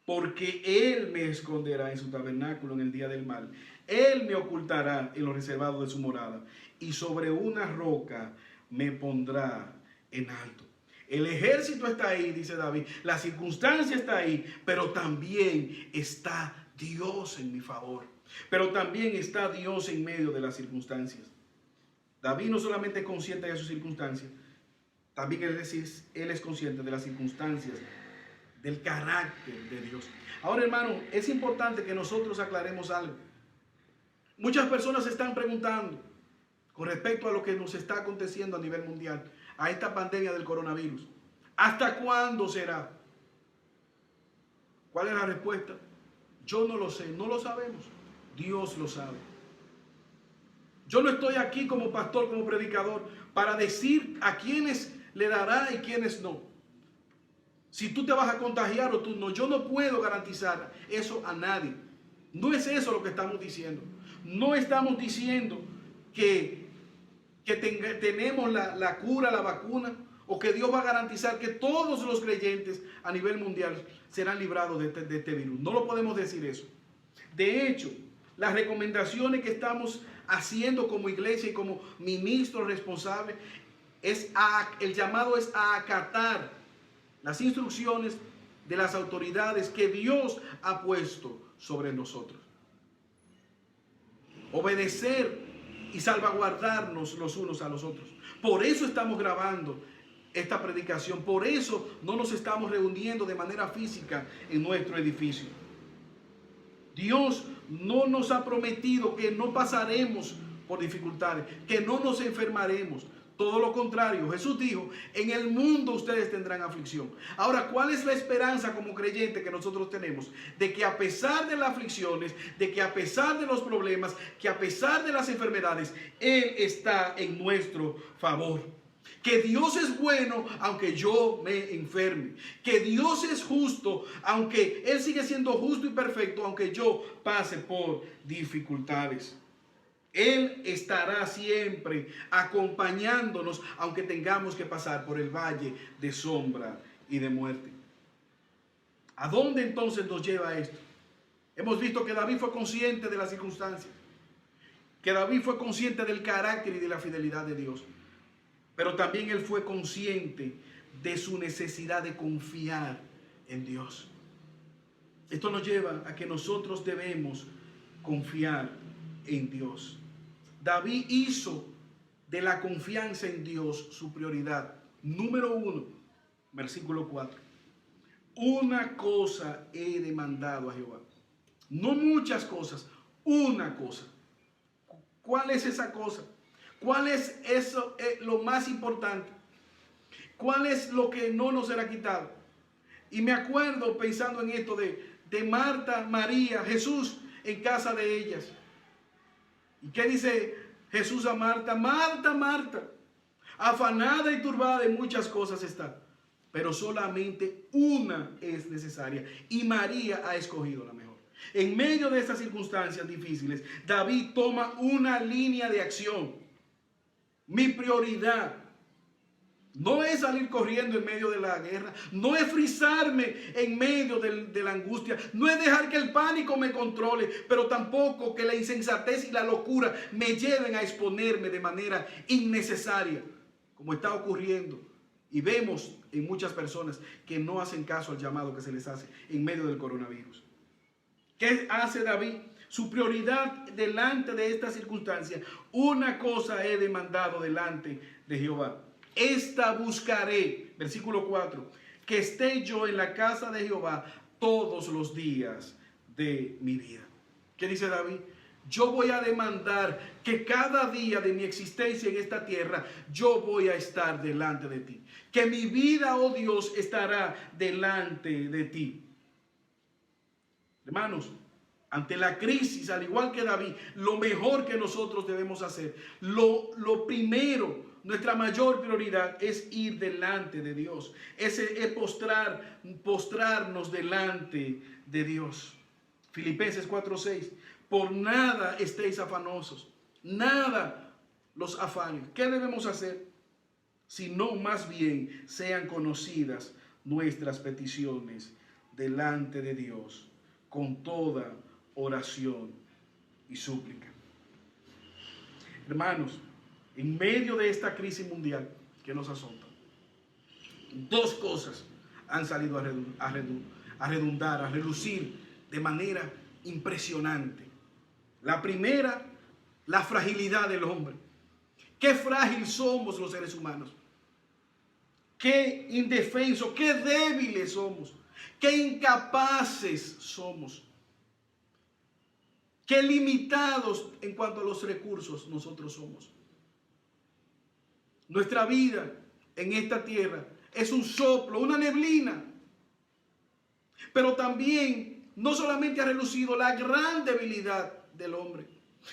porque Él me esconderá en su tabernáculo en el día del mal. Él me ocultará en lo reservado de su morada, y sobre una roca me pondrá en alto. El ejército está ahí, dice David, la circunstancia está ahí, pero también está Dios en mi favor. Pero también está Dios en medio de las circunstancias. David no solamente es consciente de sus circunstancias, también él es consciente de las circunstancias, del carácter de Dios. Ahora, hermano, es importante que nosotros aclaremos algo. Muchas personas se están preguntando con respecto a lo que nos está aconteciendo a nivel mundial, a esta pandemia del coronavirus. ¿Hasta cuándo será? ¿Cuál es la respuesta? Yo no lo sé, no lo sabemos. Dios lo sabe. Yo no estoy aquí como pastor, como predicador, para decir a quiénes le dará y quiénes no. Si tú te vas a contagiar o tú no, yo no puedo garantizar eso a nadie. No es eso lo que estamos diciendo. No estamos diciendo que tenemos la cura, la vacuna, o que Dios va a garantizar que todos los creyentes a nivel mundial serán librados de este virus. No lo podemos decir eso. De hecho, las recomendaciones que estamos haciendo como iglesia y como ministros responsables, el llamado es a acatar las instrucciones de las autoridades que Dios ha puesto sobre nosotros. Obedecer y salvaguardarnos los unos a los otros. Por eso estamos grabando esta predicación. Por eso no nos estamos reuniendo de manera física en nuestro edificio. Dios no nos ha prometido que no pasaremos por dificultades, que no nos enfermaremos. Todo lo contrario, Jesús dijo, en el mundo ustedes tendrán aflicción. Ahora, ¿cuál es la esperanza como creyente que nosotros tenemos? De que a pesar de las aflicciones, de que a pesar de los problemas, que a pesar de las enfermedades, Él está en nuestro favor. Que Dios es bueno aunque yo me enferme. Que Dios es justo aunque Él sigue siendo justo y perfecto, aunque yo pase por dificultades. Él estará siempre acompañándonos, aunque tengamos que pasar por el valle de sombra y de muerte. ¿A dónde entonces nos lleva esto? Hemos visto que David fue consciente de las circunstancias, que David fue consciente del carácter y de la fidelidad de Dios, pero también él fue consciente de su necesidad de confiar en Dios. Esto nos lleva a que nosotros debemos confiar en Dios. David hizo de la confianza en Dios su prioridad. Número 1, versículo 4. Una cosa he demandado a Jehová. No muchas cosas, una cosa. ¿Cuál es esa cosa? ¿Cuál es eso, lo más importante? ¿Cuál es lo que no nos será quitado? Y me acuerdo pensando en esto de Marta, María, Jesús en casa de ellas. ¿Y qué dice Jesús a Marta? Marta, Marta, afanada y turbada de muchas cosas está, pero solamente una es necesaria y María ha escogido la mejor. En medio de estas circunstancias difíciles, David toma una línea de acción. Mi prioridad No es salir corriendo en medio de la guerra. No es frizarme en medio de la angustia. No es dejar que el pánico me controle. Pero tampoco que la insensatez y la locura me lleven a exponerme de manera innecesaria, como está ocurriendo. Y vemos en muchas personas que no hacen caso al llamado que se les hace en medio del coronavirus. ¿Qué hace David? Su prioridad delante de esta circunstancia. Una cosa he demandado delante de Jehová. Esta buscaré, versículo 4, que esté yo en la casa de Jehová todos los días de mi vida. ¿Qué dice David? Yo voy a demandar que cada día de mi existencia en esta tierra, yo voy a estar delante de ti. Que mi vida, oh Dios, estará delante de ti. Hermanos, ante la crisis, al igual que David, lo mejor que nosotros debemos hacer, lo primero, nuestra mayor prioridad es ir delante de Dios. Es postrarnos delante de Dios. Filipenses 4:6. Por nada estéis afanosos, nada los afanes. ¿Qué debemos hacer? Sino más bien sean conocidas nuestras peticiones delante de Dios con toda oración y súplica. Hermanos, en medio de esta crisis mundial que nos azota, dos cosas han salido a redundar, a relucir de manera impresionante. La primera, la fragilidad del hombre. Qué frágil somos los seres humanos. Qué indefensos, qué débiles somos. Qué incapaces somos. Qué limitados en cuanto a los recursos nosotros somos. Nuestra vida en esta tierra es un soplo, una neblina. Pero también no solamente ha relucido la gran debilidad del hombre,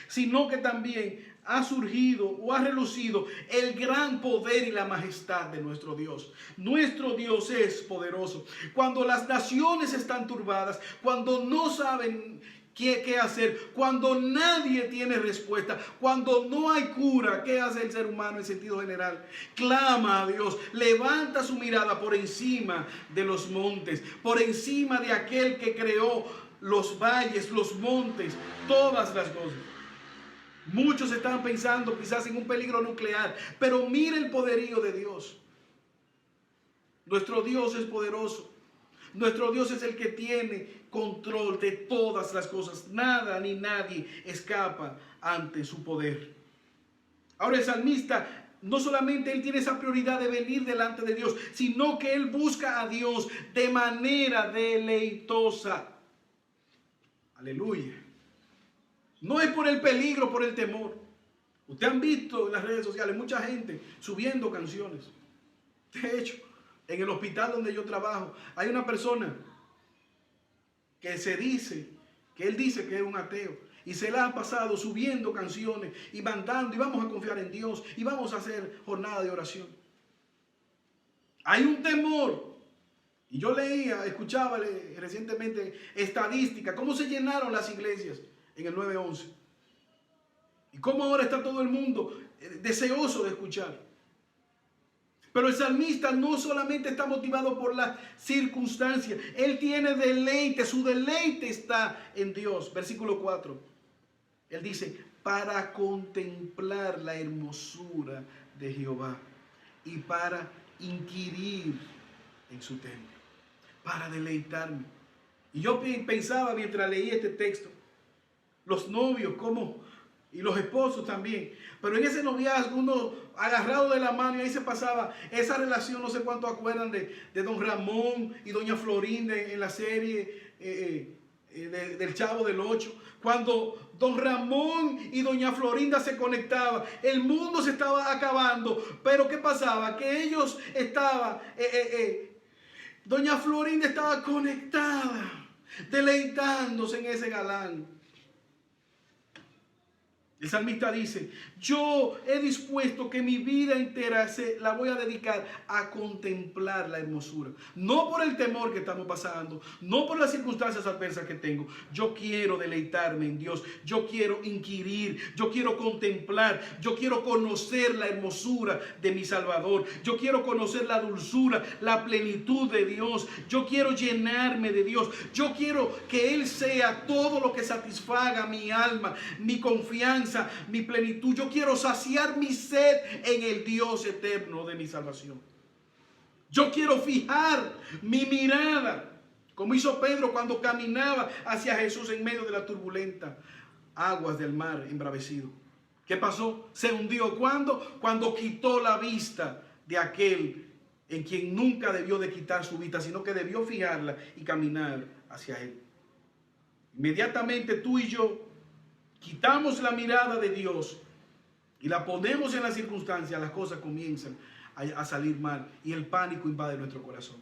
sino que también ha surgido o ha relucido el gran poder y la majestad de nuestro Dios. Nuestro Dios es poderoso. Cuando las naciones están turbadas, cuando no saben qué hacer, cuando nadie tiene respuesta, cuando no hay cura, ¿qué hace el ser humano en sentido general? Clama a Dios, levanta su mirada por encima de los montes, por encima de aquel que creó los valles, los montes, todas las cosas. Muchos están pensando quizás en un peligro nuclear, pero mire el poderío de Dios. Nuestro Dios es poderoso. Nuestro Dios es el que tiene control de todas las cosas. Nada ni nadie escapa ante su poder. Ahora el salmista, no solamente él tiene esa prioridad de venir delante de Dios, sino que él busca a Dios de manera deleitosa. Aleluya. No es por el peligro, por el temor. Ustedes han visto en las redes sociales mucha gente subiendo canciones. De hecho, en el hospital donde yo trabajo, hay una persona que él dice que es un ateo. Y se la ha pasado subiendo canciones y mandando, y vamos a confiar en Dios, y vamos a hacer jornada de oración. Hay un temor. Y yo escuchaba recientemente estadísticas, cómo se llenaron las iglesias en el 9/11. Y cómo ahora está todo el mundo deseoso de escuchar. Pero el salmista no solamente está motivado por las circunstancias, él tiene deleite, su deleite está en Dios. Versículo 4, él dice, para contemplar la hermosura de Jehová y para inquirir en su templo, para deleitarme. Y yo pensaba mientras leía este texto, los novios, y los esposos también. Pero en ese noviazgo uno agarrado de la mano y ahí se pasaba esa relación, no sé cuánto acuerdan de don Ramón y doña Florinda en la serie del Chavo del Ocho. Cuando don Ramón y doña Florinda se conectaban, el mundo se estaba acabando. Pero ¿qué pasaba? Que ellos estaban, doña Florinda estaba conectada, deleitándose en ese galán. El salmista dice, yo he dispuesto que mi vida entera la voy a dedicar a contemplar la hermosura. No por el temor que estamos pasando, no por las circunstancias adversas que tengo. Yo quiero deleitarme en Dios, yo quiero inquirir, yo quiero contemplar, yo quiero conocer la hermosura de mi Salvador. Yo quiero conocer la dulzura, la plenitud de Dios. Yo quiero llenarme de Dios. Yo quiero que Él sea todo lo que satisfaga mi alma, mi confianza, mi plenitud. Yo quiero saciar mi sed en el Dios eterno de mi salvación. Yo quiero fijar mi mirada, como hizo Pedro cuando caminaba hacia Jesús en medio de la turbulenta aguas del mar embravecido. ¿Qué pasó? Se hundió. ¿Cuándo? Cuando quitó la vista de aquel en quien nunca debió de quitar su vista, sino que debió fijarla y caminar hacia Él. Inmediatamente tú y yo quitamos la mirada de Dios y la ponemos en las circunstancias, las cosas comienzan a salir mal y el pánico invade nuestro corazón.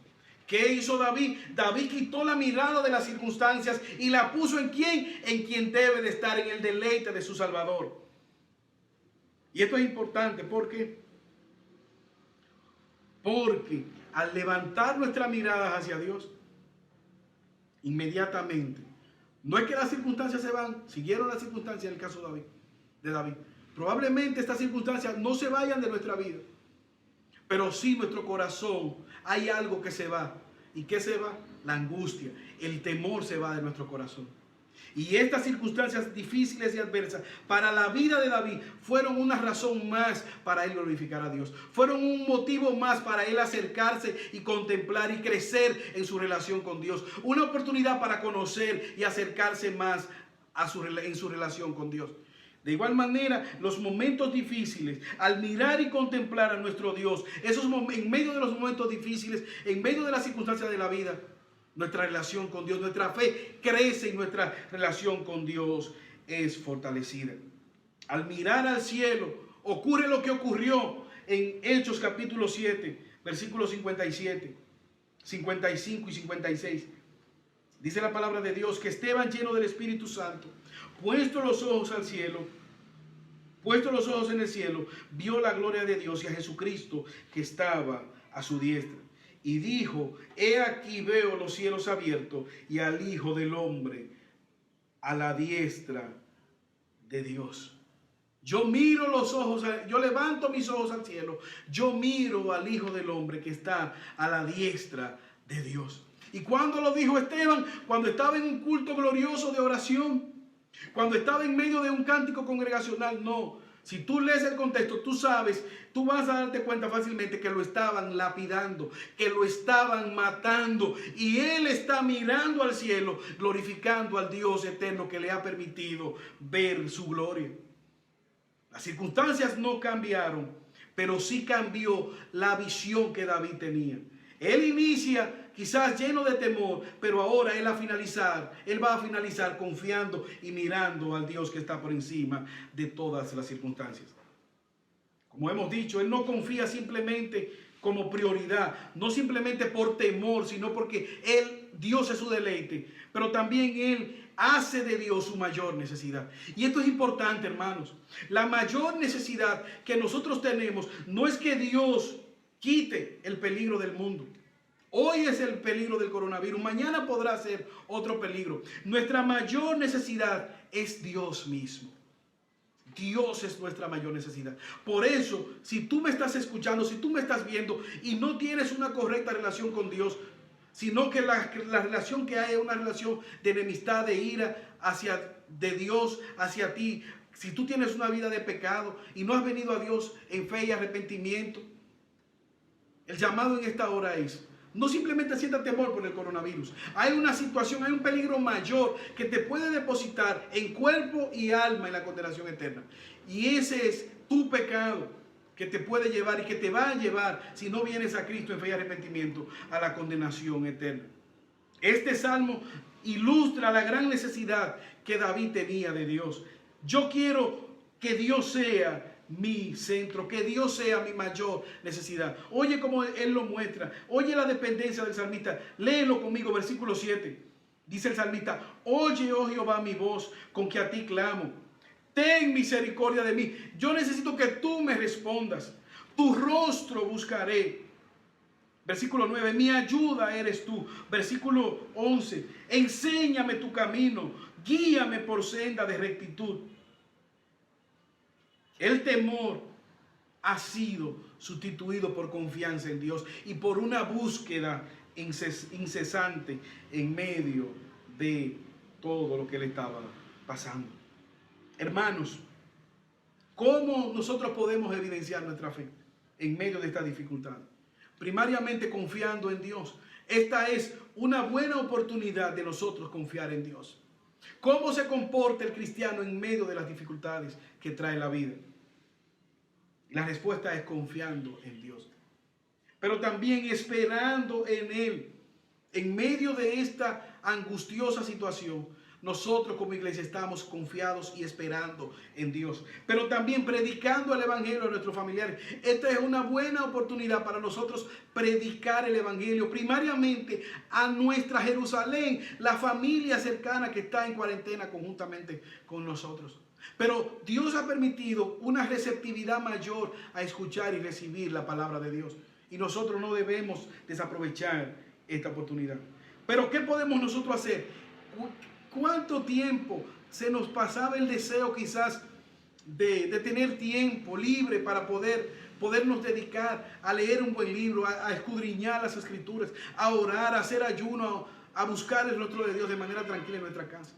¿Qué hizo David? David quitó la mirada de las circunstancias y la puso ¿en quién? En quien debe de estar, en el deleite de su Salvador. Y esto es importante porque al levantar nuestras miradas hacia Dios, inmediatamente, no es que las circunstancias se van, siguieron las circunstancias en el caso de David. Probablemente estas circunstancias no se vayan de nuestra vida, pero sí nuestro corazón hay algo que se va. ¿Y qué se va? La angustia, el temor se va de nuestro corazón. Y estas circunstancias difíciles y adversas para la vida de David fueron una razón más para él glorificar a Dios. Fueron un motivo más para él acercarse y contemplar y crecer en su relación con Dios. Una oportunidad para conocer y acercarse más en su relación con Dios. De igual manera, los momentos difíciles, al mirar y contemplar a nuestro Dios, en medio de los momentos difíciles, en medio de las circunstancias de la vida, nuestra relación con Dios, nuestra fe crece y nuestra relación con Dios es fortalecida. Al mirar al cielo, ocurre lo que ocurrió en Hechos capítulo 7, versículos 57, 55 y 56. Dice la palabra de Dios que Esteban, lleno del Espíritu Santo, puesto los ojos al cielo, puesto los ojos en el cielo, vio la gloria de Dios y a Jesucristo que estaba a su diestra. Y dijo, he aquí veo los cielos abiertos y al Hijo del Hombre a la diestra de Dios. Yo miro los ojos, yo levanto mis ojos al cielo, yo miro al Hijo del Hombre que está a la diestra de Dios. ¿Y cuándo lo dijo Esteban? Cuando estaba en un culto glorioso de oración, cuando estaba en medio de un cántico congregacional. No. Si tú lees el contexto, tú sabes, tú vas a darte cuenta fácilmente que lo estaban lapidando, que lo estaban matando. Y él está mirando al cielo, glorificando al Dios eterno que le ha permitido ver su gloria. Las circunstancias no cambiaron, pero sí cambió la visión que David tenía. Él inicia quizás lleno de temor, pero ahora él va a finalizar confiando y mirando al Dios que está por encima de todas las circunstancias. Como hemos dicho, él no confía simplemente como prioridad, no simplemente por temor, sino porque Dios es su deleite, pero también él hace de Dios su mayor necesidad. Y esto es importante, hermanos. La mayor necesidad que nosotros tenemos no es que Dios quite el peligro del mundo. Hoy es el peligro del coronavirus, mañana podrá ser otro peligro. Nuestra mayor necesidad es Dios mismo. Dios es nuestra mayor necesidad. Por eso, si tú me estás escuchando, si tú me estás viendo y no tienes una correcta relación con Dios, sino que la relación que hay es una relación de enemistad, de ira de Dios hacia ti. Si tú tienes una vida de pecado y no has venido a Dios en fe y arrepentimiento, el llamado en esta hora es: no simplemente sienta temor por el coronavirus. Hay una situación, hay un peligro mayor que te puede depositar en cuerpo y alma en la condenación eterna. Y ese es tu pecado que te puede llevar y que te va a llevar, si no vienes a Cristo en fe y arrepentimiento, a la condenación eterna. Este salmo ilustra la gran necesidad que David tenía de Dios. Yo quiero que Dios sea mi centro, que Dios sea mi mayor necesidad. Oye cómo él lo muestra, oye la dependencia del salmista. Léelo conmigo, versículo 7. Dice el salmista: oye, oh Jehová, mi voz, con que a ti clamo. ten misericordia de mí. Yo necesito que tú me respondas. Tu rostro buscaré. Versículo 9, mi ayuda eres tú. Versículo 11, enséñame tu camino, guíame por senda de rectitud. El temor ha sido sustituido por confianza en Dios y por una búsqueda incesante en medio de todo lo que le estaba pasando. Hermanos, ¿cómo nosotros podemos evidenciar nuestra fe en medio de esta dificultad? Primariamente confiando en Dios. Esta es una buena oportunidad de nosotros confiar en Dios. ¿Cómo se comporta el cristiano en medio de las dificultades que trae la vida? La respuesta es confiando en Dios, pero también esperando en Él. En medio de esta angustiosa situación, nosotros como iglesia estamos confiados y esperando en Dios, pero también predicando el evangelio a nuestros familiares. Esta es una buena oportunidad para nosotros predicar el evangelio primariamente a nuestra Jerusalén, la familia cercana que está en cuarentena conjuntamente con nosotros. Pero Dios ha permitido una receptividad mayor a escuchar y recibir la palabra de Dios, y nosotros no debemos desaprovechar esta oportunidad. Pero ¿qué podemos nosotros hacer? ¿Cuánto tiempo se nos pasaba el deseo quizás de tener tiempo libre para podernos dedicar a leer un buen libro, a escudriñar las escrituras, a orar, a hacer ayuno, a buscar el rostro de Dios de manera tranquila en nuestra casa?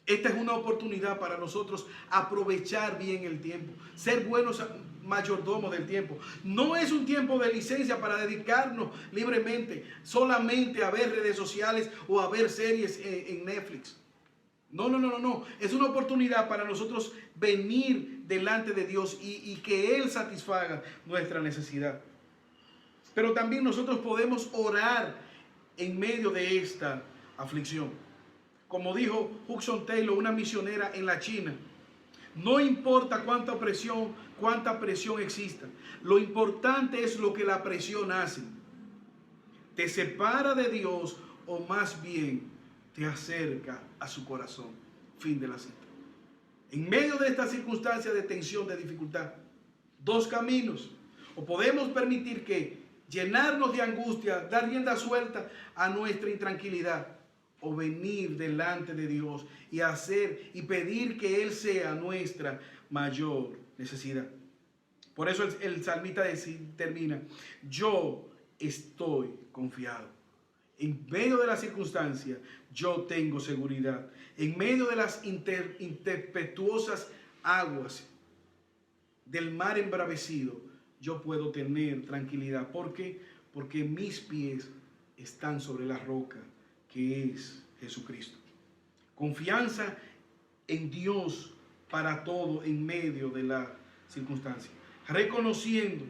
Esta es una oportunidad para nosotros aprovechar bien el tiempo, ser buenos mayordomos del tiempo. No es un tiempo de licencia para dedicarnos libremente solamente a ver redes sociales o a ver series en Netflix. No. Es una oportunidad para nosotros venir delante de Dios y que Él satisfaga nuestra necesidad. Pero también nosotros podemos orar en medio de esta aflicción. Como dijo Hudson Taylor, una misionera en la China, no importa cuánta presión exista, lo importante es lo que la presión hace. ¿Te separa de Dios o más bien te acerca a su corazón? Fin de la cita. En medio de esta circunstancia de tensión, de dificultad, dos caminos. O podemos permitir que llenarnos de angustia, dar rienda suelta a nuestra intranquilidad, o venir delante de Dios y hacer y pedir que Él sea nuestra mayor necesidad. Por eso el salmista termina: yo estoy confiado. En medio de la circunstancia, yo tengo seguridad. En medio de las impetuosas aguas del mar embravecido, yo puedo tener tranquilidad. ¿Por qué? Porque mis pies están sobre la roca, que es Jesucristo. Confianza en Dios para todo en medio de la circunstancia. Reconociendo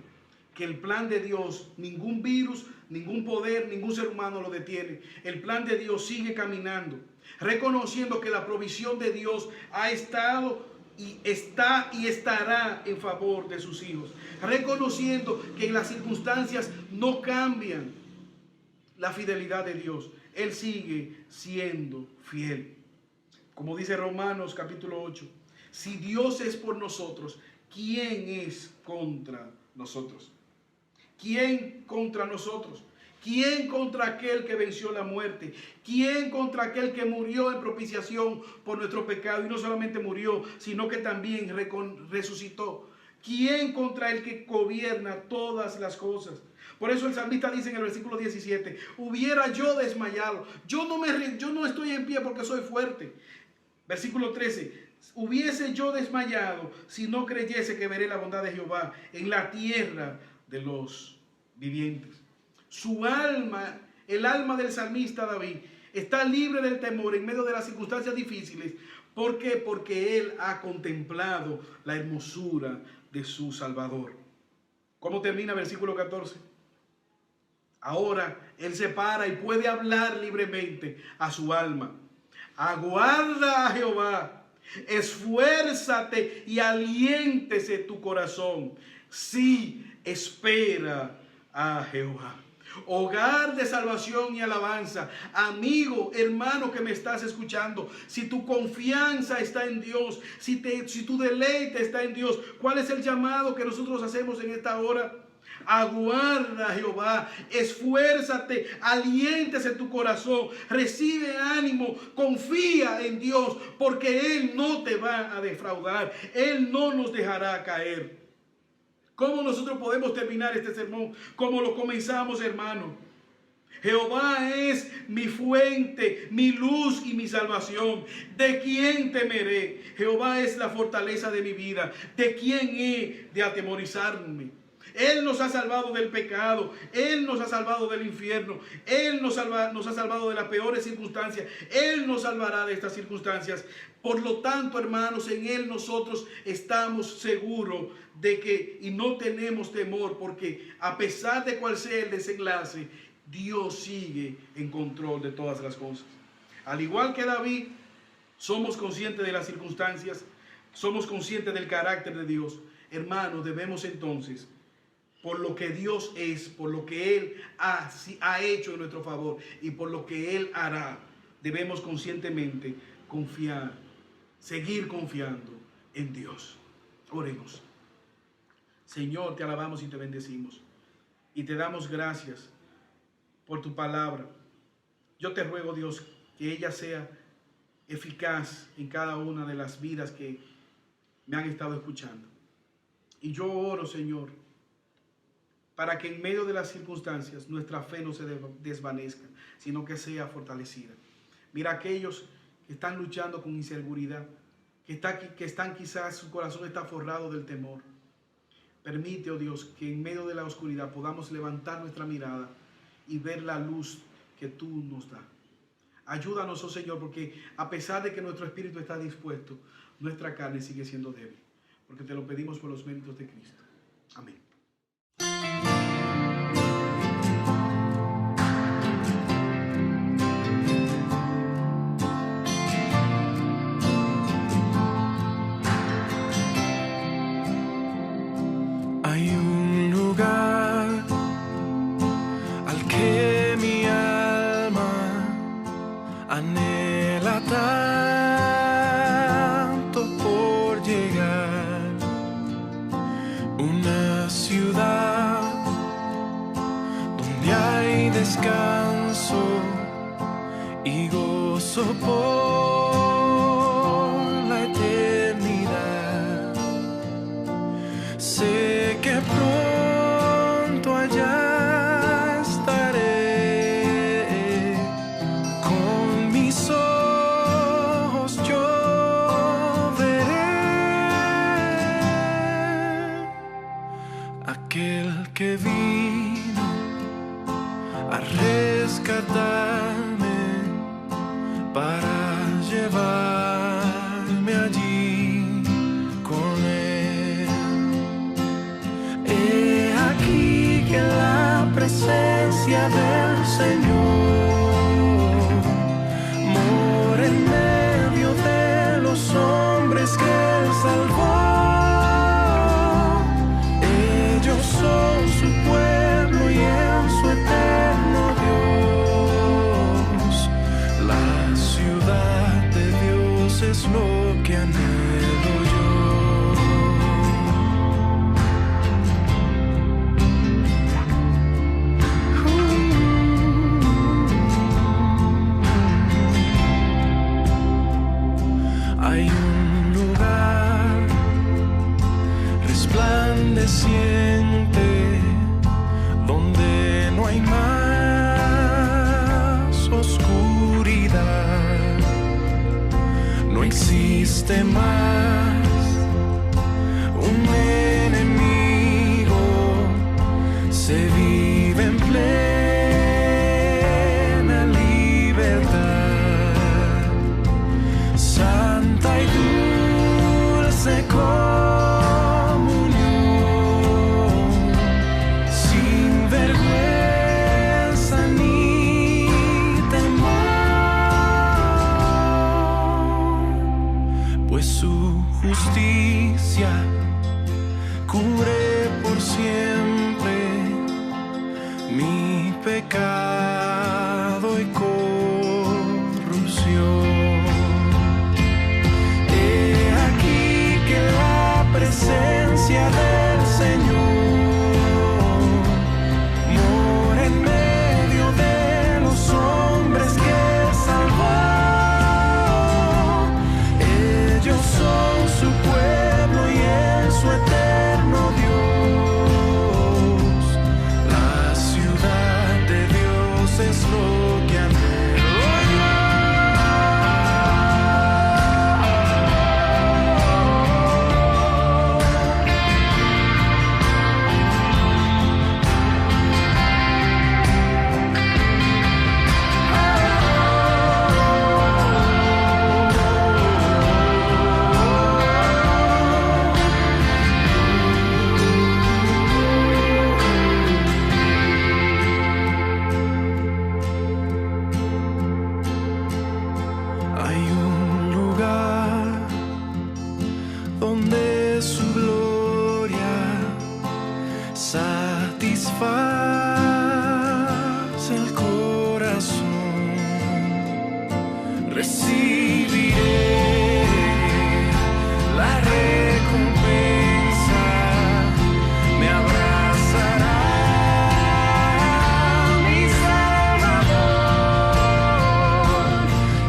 que el plan de Dios, ningún virus, ningún poder, ningún ser humano lo detiene. El plan de Dios sigue caminando. Reconociendo que la provisión de Dios ha estado y está y estará en favor de sus hijos. Reconociendo que en las circunstancias no cambian la fidelidad de Dios. Él sigue siendo fiel. Como dice Romanos capítulo 8, si Dios es por nosotros, ¿quién es contra nosotros? ¿Quién contra nosotros? ¿Quién contra aquel que venció la muerte? ¿Quién contra aquel que murió en propiciación por nuestro pecado? Y no solamente murió, sino que también resucitó. ¿Quién contra el que gobierna todas las cosas? Por eso el salmista dice en el versículo 17, hubiera yo desmayado. Yo no estoy en pie porque soy fuerte. Versículo 13, hubiese yo desmayado si no creyese que veré la bondad de Jehová en la tierra de los vivientes. Su alma, el alma del salmista David, está libre del temor en medio de las circunstancias difíciles. ¿Por qué? Porque él ha contemplado la hermosura de su Salvador. ¿Cómo termina versículo 14? Ahora él se para y puede hablar libremente a su alma. Aguarda a Jehová, esfuérzate y aliéntese tu corazón. Sí, espera a Jehová. Hogar de salvación y alabanza, amigo, hermano que me estás escuchando, si tu confianza está en Dios, si tu deleite está en Dios, ¿cuál es el llamado que nosotros hacemos en esta hora? Aguarda a Jehová, esfuérzate, aliéntese tu corazón, recibe ánimo, confía en Dios, porque Él no te va a defraudar, Él no nos dejará caer. ¿Cómo nosotros podemos terminar este sermón? Como lo comenzamos, hermano. Jehová es mi fuente, mi luz y mi salvación. ¿De quién temeré? Jehová es la fortaleza de mi vida. ¿De quién he de atemorizarme? Él nos ha salvado del pecado, Él nos ha salvado del infierno, Él nos ha salvado de las peores circunstancias, Él nos salvará de estas circunstancias. Por lo tanto, hermanos, en Él nosotros estamos seguros de que, y no tenemos temor, porque a pesar de cuál sea el desenlace, Dios sigue en control de todas las cosas. Al igual que David, somos conscientes de las circunstancias, somos conscientes del carácter de Dios. Hermanos, debemos entonces, por lo que Dios es, por lo que Él ha hecho en nuestro favor y por lo que Él hará, debemos conscientemente confiar, seguir confiando en Dios. Oremos. Señor, te alabamos y te bendecimos y te damos gracias por tu palabra. Yo te ruego, Dios, que ella sea eficaz en cada una de las vidas que me han estado escuchando. Y yo oro, Señor, para que en medio de las circunstancias nuestra fe no se desvanezca, sino que sea fortalecida. Mira a aquellos que están luchando con inseguridad, que están quizás, su corazón está forrado del temor. Permite, oh Dios, que en medio de la oscuridad podamos levantar nuestra mirada y ver la luz que tú nos das. Ayúdanos, oh Señor, porque a pesar de que nuestro espíritu está dispuesto, nuestra carne sigue siendo débil, porque te lo pedimos por los méritos de Cristo. Amén. Hay un lugar al que mi alma anhela tanto por llegar, una ciudad donde hay descanso y gozo por la eternidad. Sé que pronto allá estaré, con mis ojos yo veré aquel que vino a rescatarme para llevarme allí con él. He aquí que la presencia del Señor mora en medio de los hombres que Él salvó. Ellos son su pueblo y en su eterno Dios. La ciudad de Dios es lo que anhelo yo. Hay un lugar resplandeciente donde no hay más oscuridad, no existe más un enemigo, se vive en plena libertad, santa y dulce comunión, sin vergüenza ni temor, pues su justicia cubre por siempre mi pecado y corrupción. He aquí que la presencia del Señor mora en medio de los hombres que salvó. Ellos son su pueblo y en su eterno Dios. La ciudad de Dios es lo que anhelo yo. Hay un lugar donde su gloria satisface el corazón. Recibiré la recompensa, me abrazará mi Salvador.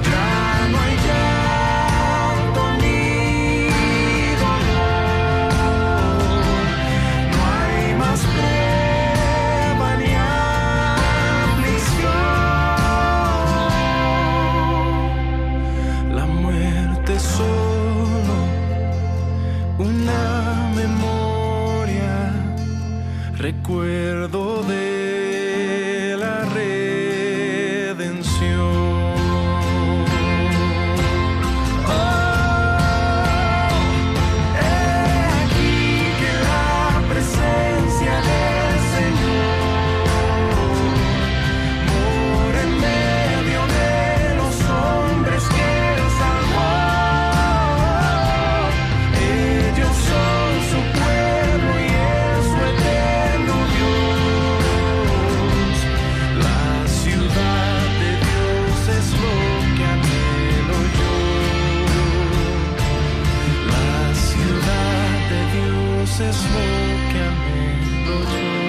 Ya no hay llanto ni dolor, no hay más prueba ni aflicción. La muerte es solo una memoria, recuerdo de la redención. He aquí que la presencia del Señor mora en medio de los hombres que Él salvó. Ellos son su pueblo y en su eterno Dios. La ciudad de Dios es lo que anhelo yo. La ciudad de Dios es lo que anhelo yo.